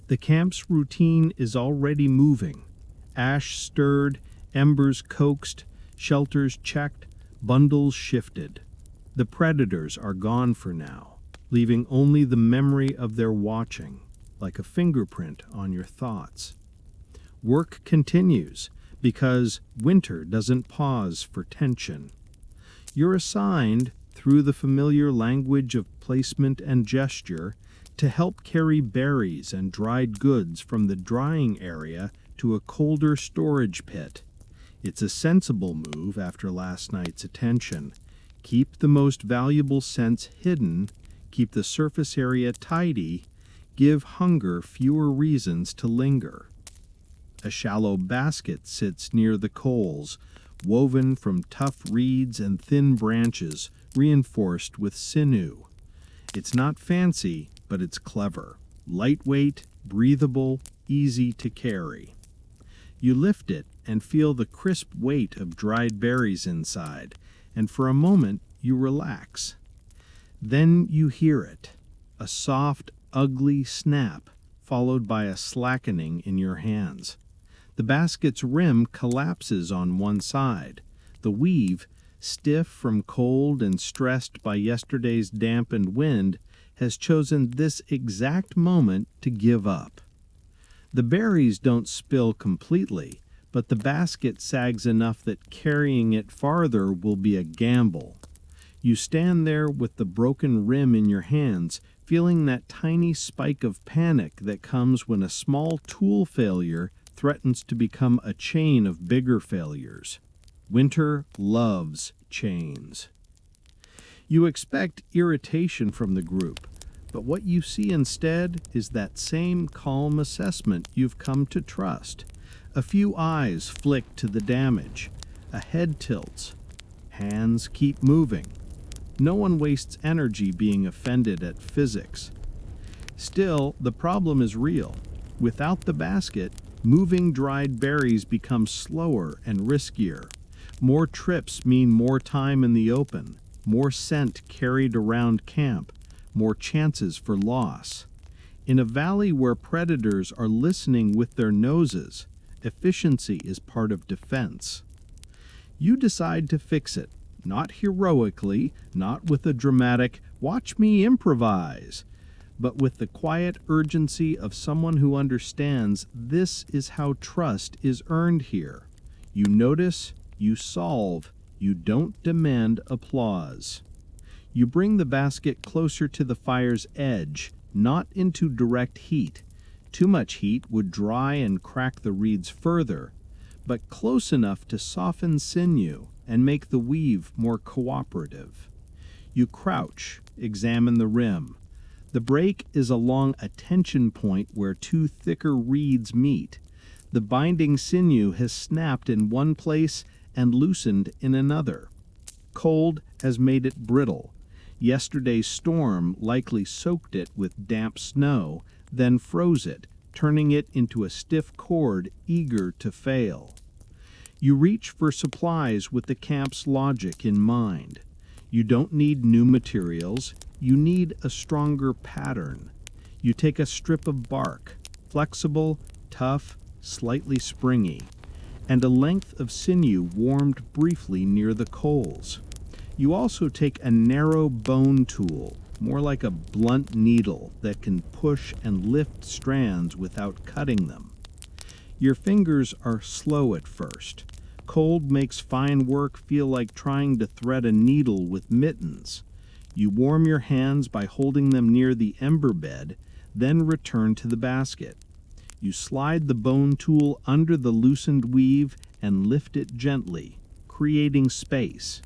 The camp's routine is already moving. Ash stirred, embers coaxed, shelters checked, bundles shifted. The predators are gone for now, leaving only the memory of their watching, like a fingerprint on your thoughts. Work continues, because winter doesn't pause for tension. You're assigned, through the familiar language of placement and gesture, to help carry berries and dried goods from the drying area to a colder storage pit. It's a sensible move after last night's attention. Keep the most valuable scents hidden, keep the surface area tidy, give hunger fewer reasons to linger. A shallow basket sits near the coals, woven from tough reeds and thin branches reinforced with sinew. It's not fancy, but it's clever. Lightweight, breathable, easy to carry. You lift it and feel the crisp weight of dried berries inside, and for a moment you relax. Then you hear it, a soft, ugly snap, followed by a slackening in your hands. The basket's rim collapses on one side. The weave, stiff from cold and stressed by yesterday's dampened wind, has chosen this exact moment to give up. The berries don't spill completely, but the basket sags enough that carrying it farther will be a gamble. You stand there with the broken rim in your hands, feeling that tiny spike of panic that comes when a small tool failure threatens to become a chain of bigger failures. Winter loves chains. You expect irritation from the group, but what you see instead is that same calm assessment you've come to trust. A few eyes flick to the damage. A head tilts. Hands keep moving. No one wastes energy being offended at physics. Still, the problem is real. Without the basket, moving dried berries becomes slower and riskier. More trips mean more time in the open, more scent carried around camp, more chances for loss. In a valley where predators are listening with their noses, efficiency is part of defense. You decide to fix it, not heroically, not with a dramatic, "watch me improvise," but with the quiet urgency of someone who understands this is how trust is earned here. You notice, you solve, you don't demand applause. You bring the basket closer to the fire's edge, not into direct heat. Too much heat would dry and crack the reeds further, but close enough to soften sinew and make the weave more cooperative. You crouch, examine the rim. The break is along a tension point where two thicker reeds meet. The binding sinew has snapped in one place and loosened in another. Cold has made it brittle. Yesterday's storm likely soaked it with damp snow, then froze it, turning it into a stiff cord eager to fail. You reach for supplies with the camp's logic in mind. You don't need new materials, you need a stronger pattern. You take a strip of bark, flexible, tough, slightly springy, and a length of sinew warmed briefly near the coals. You also take a narrow bone tool, more like a blunt needle that can push and lift strands without cutting them. Your fingers are slow at first. Cold makes fine work feel like trying to thread a needle with mittens. You warm your hands by holding them near the ember bed, then return to the basket. You slide the bone tool under the loosened weave and lift it gently, creating space.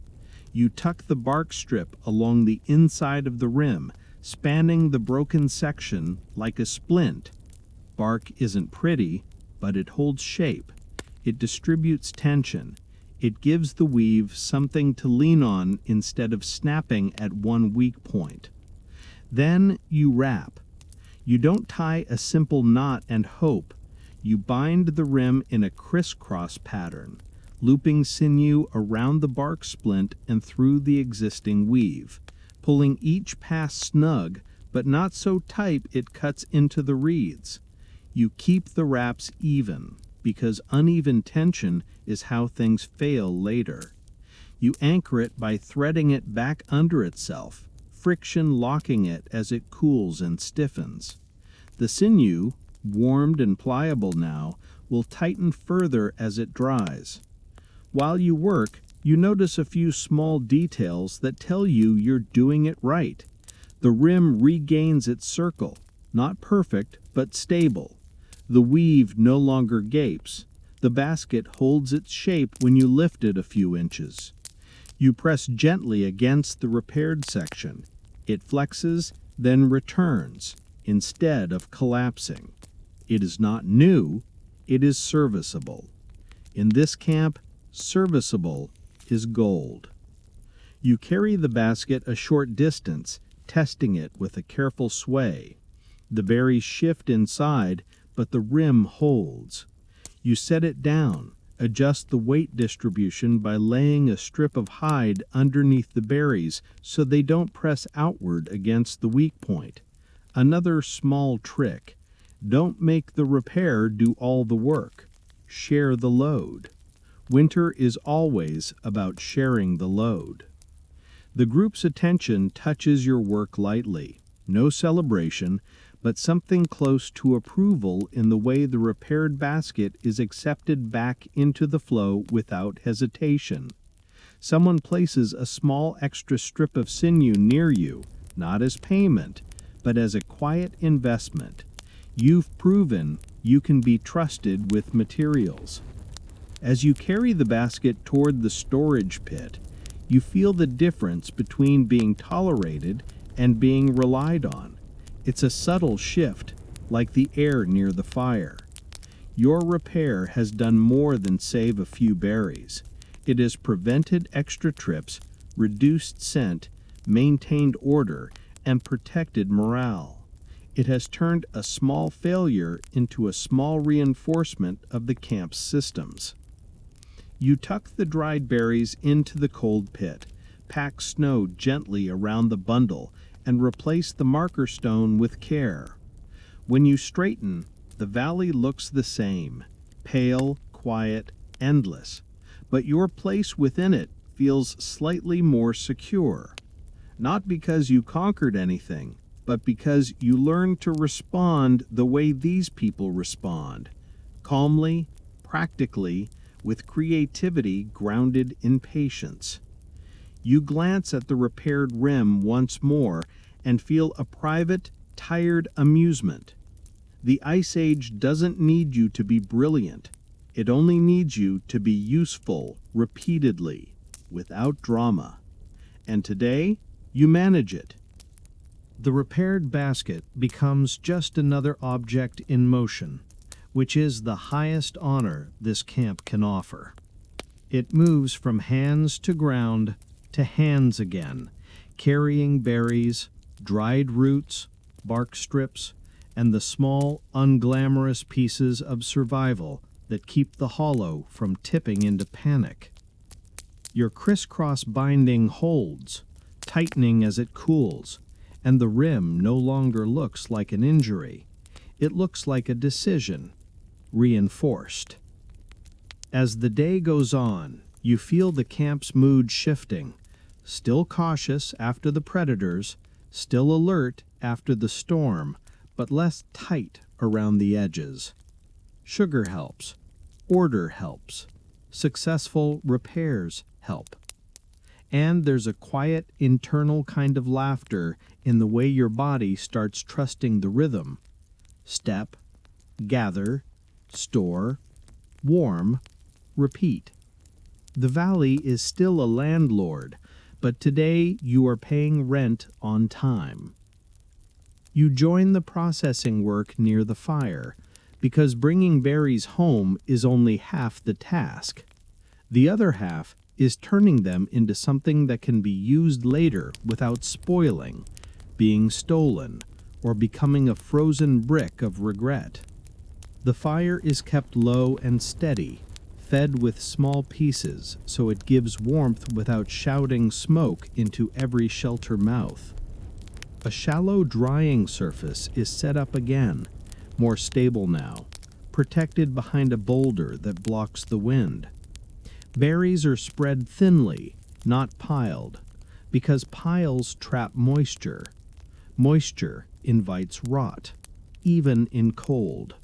You tuck the bark strip along the inside of the rim, spanning the broken section like a splint. Bark isn't pretty, but it holds shape. It distributes tension. It gives the weave something to lean on instead of snapping at one weak point. Then you wrap. You don't tie a simple knot and hope. You bind the rim in a crisscross pattern, looping sinew around the bark splint and through the existing weave, pulling each pass snug, but not so tight it cuts into the reeds. You keep the wraps even, because uneven tension is how things fail later. You anchor it by threading it back under itself, friction locking it as it cools and stiffens. The sinew, warmed and pliable now, will tighten further as it dries. While you work, you notice a few small details that tell you you're doing it right. The rim regains its circle, not perfect, but stable. The weave no longer gapes. The basket holds its shape when you lift it a few inches. You press gently against the repaired section. It flexes, then returns. instead of collapsing. It is not new, it is serviceable. In this camp, serviceable is gold. You carry the basket a short distance, testing it with a careful sway. The berries shift inside, but the rim holds. You set it down, adjust the weight distribution by laying a strip of hide underneath the berries so they don't press outward against the weak point. Another small trick: don't make the repair do all the work. Share the load. Winter is always about sharing the load. The group's attention touches your work lightly. No celebration, but something close to approval in the way the repaired basket is accepted back into the flow without hesitation. Someone places a small extra strip of sinew near you, not as payment, but as a quiet investment. You've proven you can be trusted with materials. As you carry the basket toward the storage pit, you feel the difference between being tolerated and being relied on. It's a subtle shift, like the air near the fire. Your repair has done more than save a few berries. It has prevented extra trips, reduced scent, maintained order, and protected morale. It has turned a small failure into a small reinforcement of the camp's systems. You tuck the dried berries into the cold pit, pack snow gently around the bundle, and replace the marker stone with care. When you straighten, the valley looks the same, pale, quiet, endless, but your place within it feels slightly more secure. Not because you conquered anything, but because you learned to respond the way these people respond, calmly, practically, with creativity grounded in patience. You glance at the repaired rim once more and feel a private, tired amusement. The Ice Age doesn't need you to be brilliant. It only needs you to be useful repeatedly, without drama. And today, you manage it. The repaired basket becomes just another object in motion, which is the highest honor this camp can offer. It moves from hands to ground to hands again, carrying berries, dried roots, bark strips, and the small, unglamorous pieces of survival that keep the hollow from tipping into panic. Your crisscross binding holds, tightening as it cools, and the rim no longer looks like an injury. It looks like a decision, reinforced. As the day goes on, you feel the camp's mood shifting, still cautious after the predators, still alert after the storm, but less tight around the edges. Sugar helps, order helps, successful repairs help. And there's a quiet, internal kind of laughter in the way your body starts trusting the rhythm. Step, gather, store, warm, repeat. The valley is still a landlord, but today you are paying rent on time. You join the processing work near the fire, because bringing berries home is only half the task. The other half is turning them into something that can be used later without spoiling, being stolen, or becoming a frozen brick of regret. The fire is kept low and steady, fed with small pieces so it gives warmth without shouting smoke into every shelter mouth. A shallow drying surface is set up again, more stable now, protected behind a boulder that blocks the wind. Berries are spread thinly, not piled, because piles trap moisture. Moisture invites rot, even in cold.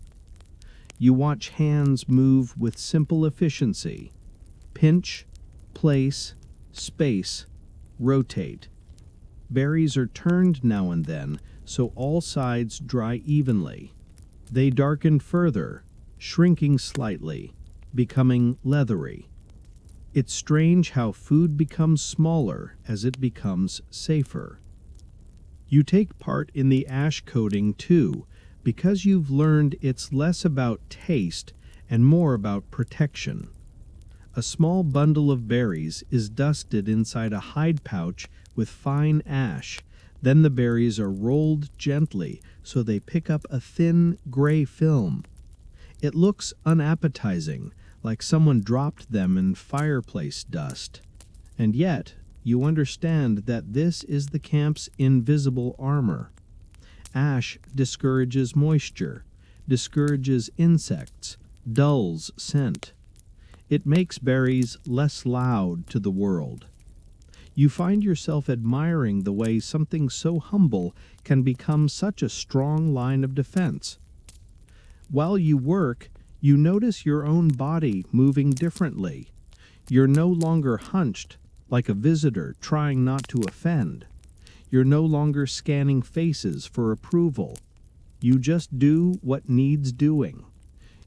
You watch hands move with simple efficiency. Pinch, place, space, rotate. Berries are turned now and then, so all sides dry evenly. They darken further, shrinking slightly, becoming leathery. It's strange how food becomes smaller as it becomes safer. You take part in the ash coating too, because you've learned it's less about taste and more about protection. A small bundle of berries is dusted inside a hide pouch with fine ash. Then the berries are rolled gently so they pick up a thin, gray film. It looks unappetizing, like someone dropped them in fireplace dust. And yet, you understand that this is the camp's invisible armor. Ash discourages moisture, discourages insects, dulls scent. It makes berries less loud to the world. You find yourself admiring the way something so humble can become such a strong line of defense. While you work, you notice your own body moving differently. You're no longer hunched, like a visitor trying not to offend. You're no longer scanning faces for approval. You just do what needs doing.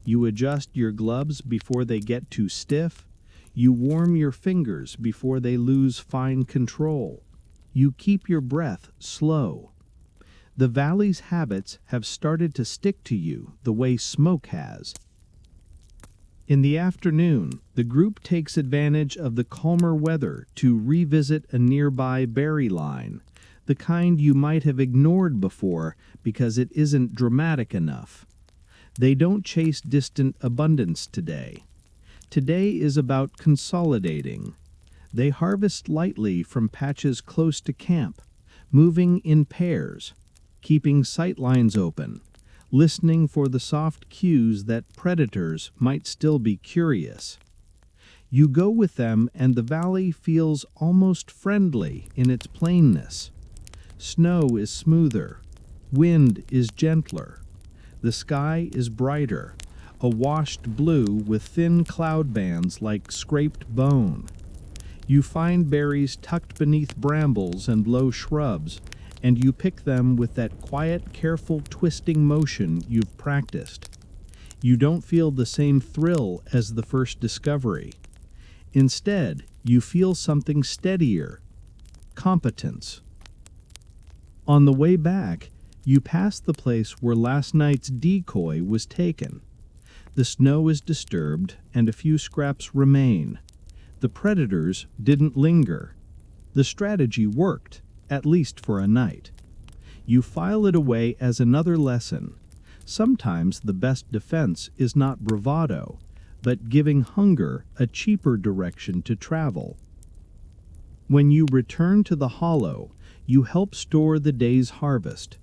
You adjust your gloves before they get too stiff. You warm your fingers before they lose fine control. You keep your breath slow. The valley's habits have started to stick to you the way smoke has. In the afternoon, the group takes advantage of the calmer weather to revisit a nearby berry line, the kind you might have ignored before because it isn't dramatic enough. They don't chase distant abundance today. Today is about consolidating. They harvest lightly from patches close to camp, moving in pairs, keeping sight lines open, listening for the soft cues that predators might still be curious. You go with them and the valley feels almost friendly in its plainness. Snow is smoother, wind is gentler, the sky is brighter, a washed blue with thin cloud bands like scraped bone. You find berries tucked beneath brambles and low shrubs, and you pick them with that quiet, careful twisting motion you've practiced. You don't feel the same thrill as the first discovery. Instead, you feel something steadier, competence. On the way back, you pass the place where last night's decoy was taken. The snow is disturbed, and a few scraps remain. The predators didn't linger. The strategy worked, at least for a night. You file it away as another lesson. Sometimes the best defense is not bravado, but giving hunger a cheaper direction to travel. When you return to the hollow, you help store the day's harvest.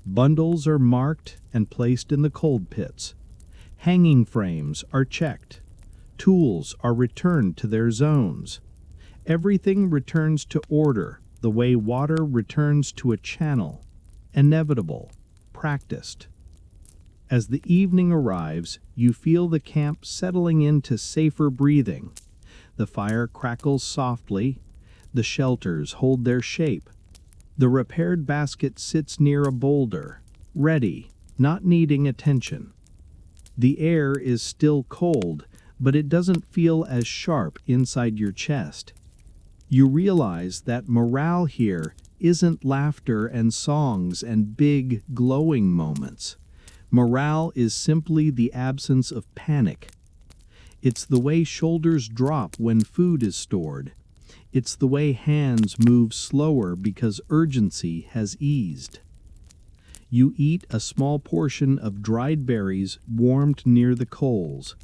Bundles are marked and placed in the cold pits. Hanging frames are checked. Tools are returned to their zones. Everything returns to order, the way water returns to a channel. Inevitable, practiced. As the evening arrives, you feel the camp settling into safer breathing. The fire crackles softly. The shelters hold their shape. The repaired basket sits near a boulder, ready, not needing attention. The air is still cold, but it doesn't feel as sharp inside your chest. You realize that morale here isn't laughter and songs and big, glowing moments. Morale is simply the absence of panic. It's the way shoulders drop when food is stored. It's the way hands move slower because urgency has eased. You eat a small portion of dried berries warmed near the coals,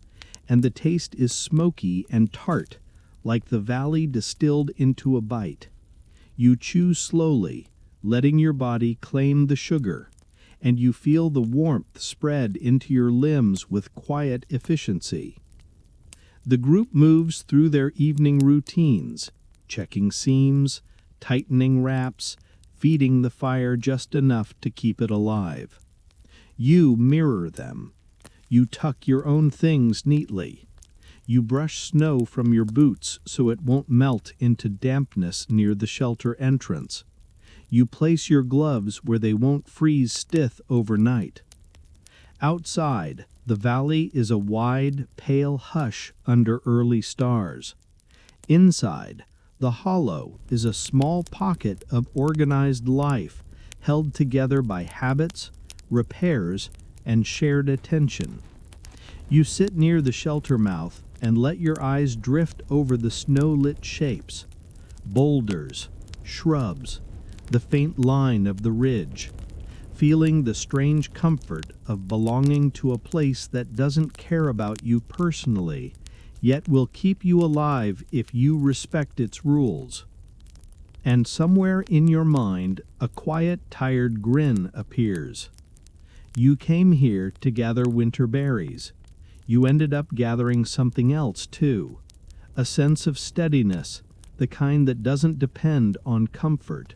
and the taste is smoky and tart, like the valley distilled into a bite. You chew slowly, letting your body claim the sugar, and you feel the warmth spread into your limbs with quiet efficiency. The group moves through their evening routines, checking seams, tightening wraps, feeding the fire just enough to keep it alive. You mirror them. You tuck your own things neatly. You brush snow from your boots so it won't melt into dampness near the shelter entrance. You place your gloves where they won't freeze stiff overnight. Outside, the valley is a wide, pale hush under early stars. Inside, the hollow is a small pocket of organized life, held together by habits, repairs, and shared attention. You sit near the shelter mouth and let your eyes drift over the snow-lit shapes, boulders, shrubs, the faint line of the ridge, feeling the strange comfort of belonging to a place that doesn't care about you personally, yet will keep you alive if you respect its rules. And somewhere in your mind, a quiet, tired grin appears. You came here to gather winter berries. You ended up gathering something else, too. A sense of steadiness, the kind that doesn't depend on comfort.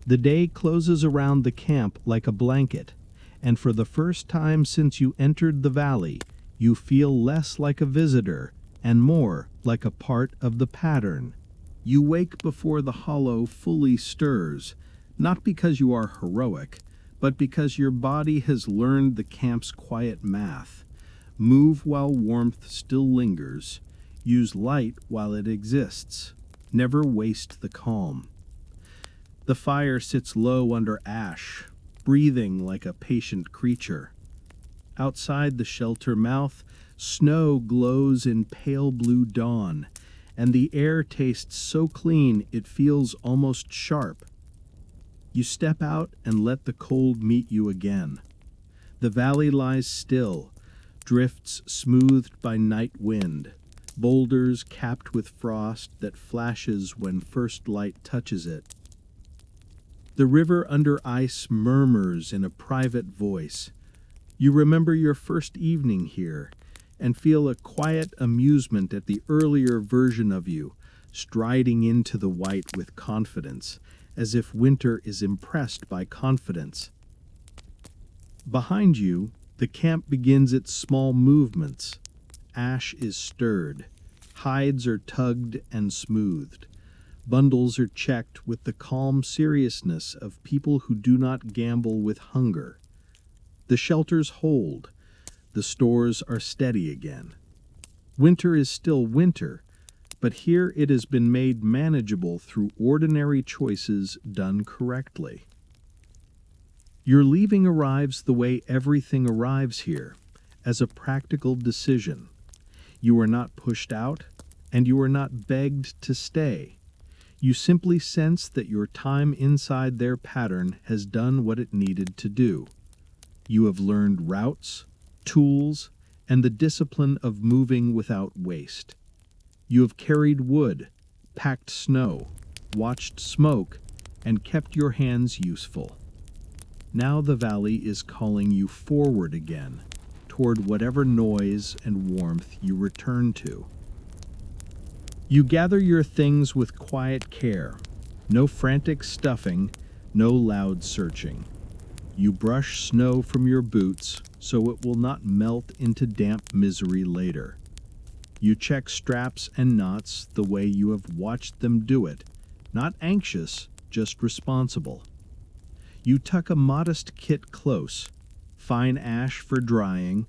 The day closes around the camp like a blanket, and for the first time since you entered the valley, you feel less like a visitor and more like a part of the pattern. You wake before the hollow fully stirs, not because you are heroic, but because your body has learned the camp's quiet math. Move while warmth still lingers. Use light while it exists. Never waste the calm. The fire sits low under ash, breathing like a patient creature. Outside the shelter mouth, snow glows in pale blue dawn, and the air tastes so clean it feels almost sharp. You step out and let the cold meet you again. The valley lies still, drifts smoothed by night wind, boulders capped with frost that flashes when first light touches it. The river under ice murmurs in a private voice. You remember your first evening here and feel a quiet amusement at the earlier version of you, striding into the white with confidence, as if winter is impressed by confidence. Behind you, the camp begins its small movements. Ash is stirred, hides are tugged and smoothed. Bundles are checked with the calm seriousness of people who do not gamble with hunger. The shelters hold. The stores are steady again. Winter is still winter, but here it has been made manageable through ordinary choices done correctly. Your leaving arrives the way everything arrives here, as a practical decision. You are not pushed out, and you are not begged to stay. You simply sense that your time inside their pattern has done what it needed to do. You have learned routes, tools, and the discipline of moving without waste. You have carried wood, packed snow, watched smoke, and kept your hands useful. Now the valley is calling you forward again, toward whatever noise and warmth you return to. You gather your things with quiet care, no frantic stuffing, no loud searching. You brush snow from your boots so it will not melt into damp misery later. You check straps and knots the way you have watched them do it, not anxious, just responsible. You tuck a modest kit close, fine ash for drying,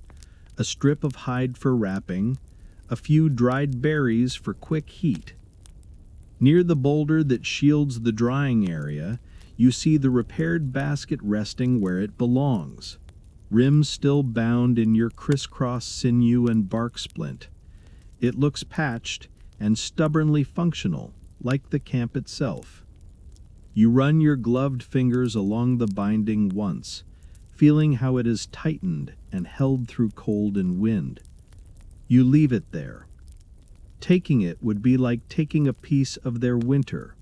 a strip of hide for wrapping, a few dried berries for quick heat. Near the boulder that shields the drying area, you see the repaired basket resting where it belongs, rim still bound in your crisscross sinew and bark splint. It looks patched and stubbornly functional, like the camp itself. You run your gloved fingers along the binding once, feeling how it is tightened and held through cold and wind. You leave it there. Taking it would be like taking a piece of their winter.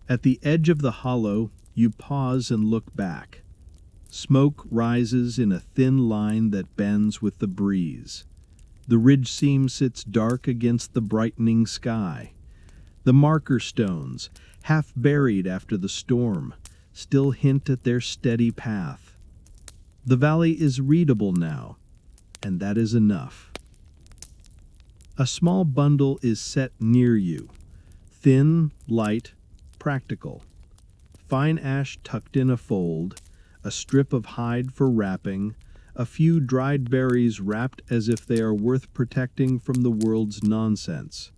At the edge of the hollow, you pause and look back. Smoke rises in a thin line that bends with the breeze. The ridge seam sits dark against the brightening sky. The marker stones, half buried after the storm, still hint at their steady path. The valley is readable now, and that is enough. A small bundle is set near you, thin, light, practical. Fine ash tucked in a fold, a strip of hide for wrapping, a few dried berries wrapped as if they are worth protecting from the world's nonsense.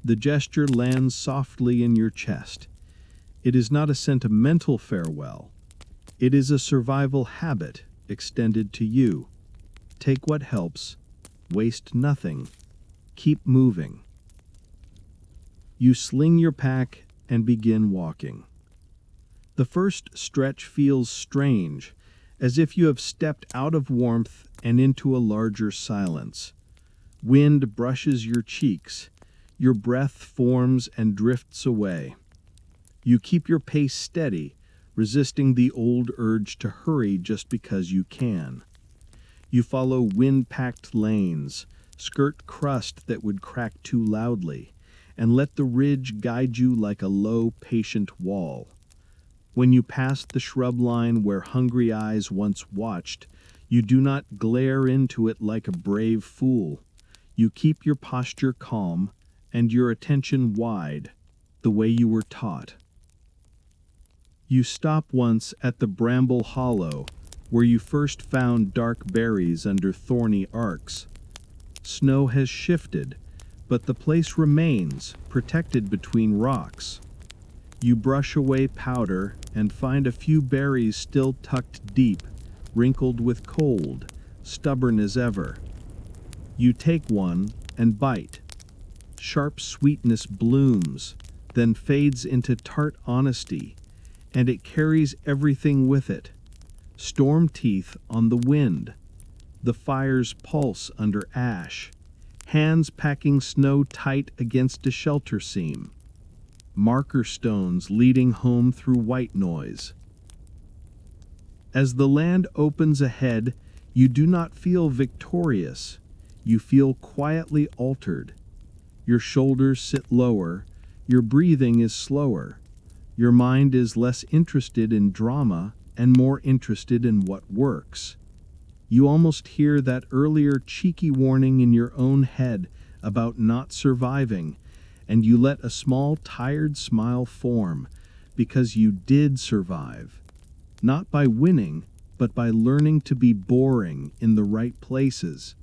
The gesture lands softly in your chest. It is not a sentimental farewell. It is a survival habit extended to you. Take what helps, waste nothing, keep moving. You sling your pack and begin walking. The first stretch feels strange, as if you have stepped out of warmth and into a larger silence. Wind brushes your cheeks, your breath forms and drifts away. You keep your pace steady, resisting the old urge to hurry just because you can. You follow wind-packed lanes, skirt crust that would crack too loudly, and let the ridge guide you like a low, patient wall. When you pass the shrub line where hungry eyes once watched, you do not glare into it like a brave fool. You keep your posture calm and your attention wide, the way you were taught. You stop once at the bramble hollow, where you first found dark berries under thorny arcs. Snow has shifted, but the place remains, protected between rocks. You brush away powder and find a few berries still tucked deep, wrinkled with cold, stubborn as ever. You take one and bite. Sharp sweetness blooms, then fades into tart honesty, and it carries everything with it. Storm teeth on the wind, the fire's pulse under ash, hands packing snow tight against a shelter seam, marker stones leading home through white noise. As the land opens ahead, you do not feel victorious. You feel quietly altered. Your shoulders sit lower, your breathing is slower. Your mind is less interested in drama and more interested in what works. You almost hear that earlier cheeky warning in your own head about not surviving, and you let a small tired smile form because you did survive. Not by winning, but by learning to be boring in the right places.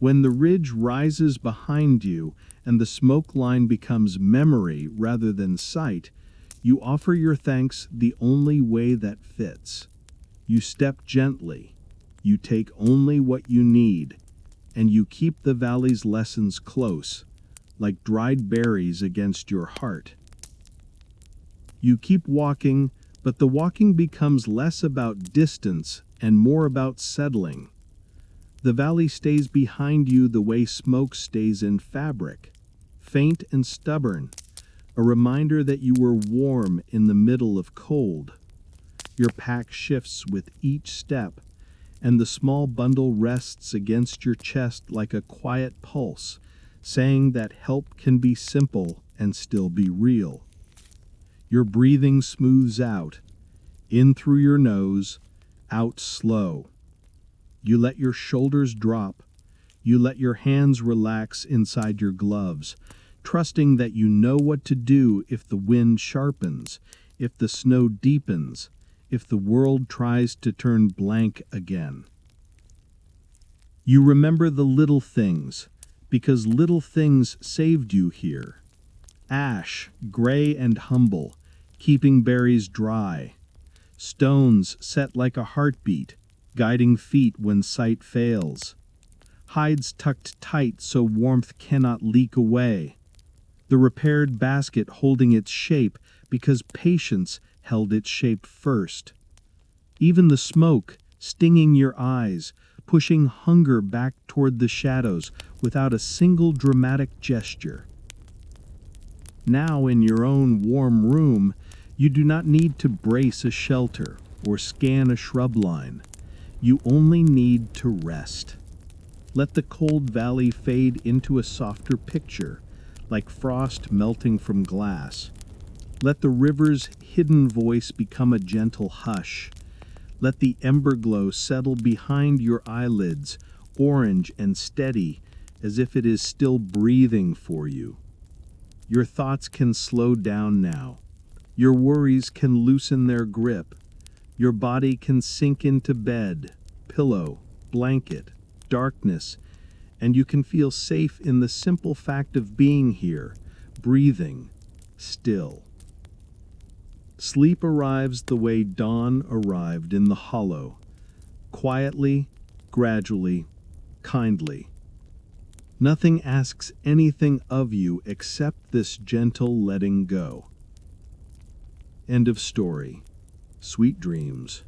When the ridge rises behind you and the smoke line becomes memory rather than sight, you offer your thanks the only way that fits. You step gently, you take only what you need, and you keep the valley's lessons close, like dried berries against your heart. You keep walking, but the walking becomes less about distance and more about settling. The valley stays behind you the way smoke stays in fabric, faint and stubborn, a reminder that you were warm in the middle of cold. Your pack shifts with each step, and the small bundle rests against your chest like a quiet pulse, saying that help can be simple and still be real. Your breathing smooths out, in through your nose, out slow. You let your shoulders drop. You let your hands relax inside your gloves, trusting that you know what to do if the wind sharpens, if the snow deepens, if the world tries to turn blank again. You remember the little things, because little things saved you here. Ash, gray and humble, keeping berries dry. Stones set like a heartbeat, guiding feet when sight fails. Hides tucked tight so warmth cannot leak away. The repaired basket holding its shape because patience held its shape first. Even the smoke, stinging your eyes, pushing hunger back toward the shadows without a single dramatic gesture. Now in your own warm room, you do not need to brace a shelter or scan a shrub line. You only need to rest. Let the cold valley fade into a softer picture, like frost melting from glass. Let the river's hidden voice become a gentle hush. Let the ember glow settle behind your eyelids, orange and steady, as if it is still breathing for you. Your thoughts can slow down now. Your worries can loosen their grip. Your body can sink into bed, pillow, blanket, darkness, and you can feel safe in the simple fact of being here, breathing, still. Sleep arrives the way dawn arrived in the hollow, quietly, gradually, kindly. Nothing asks anything of you except this gentle letting go. End of story. Sweet dreams.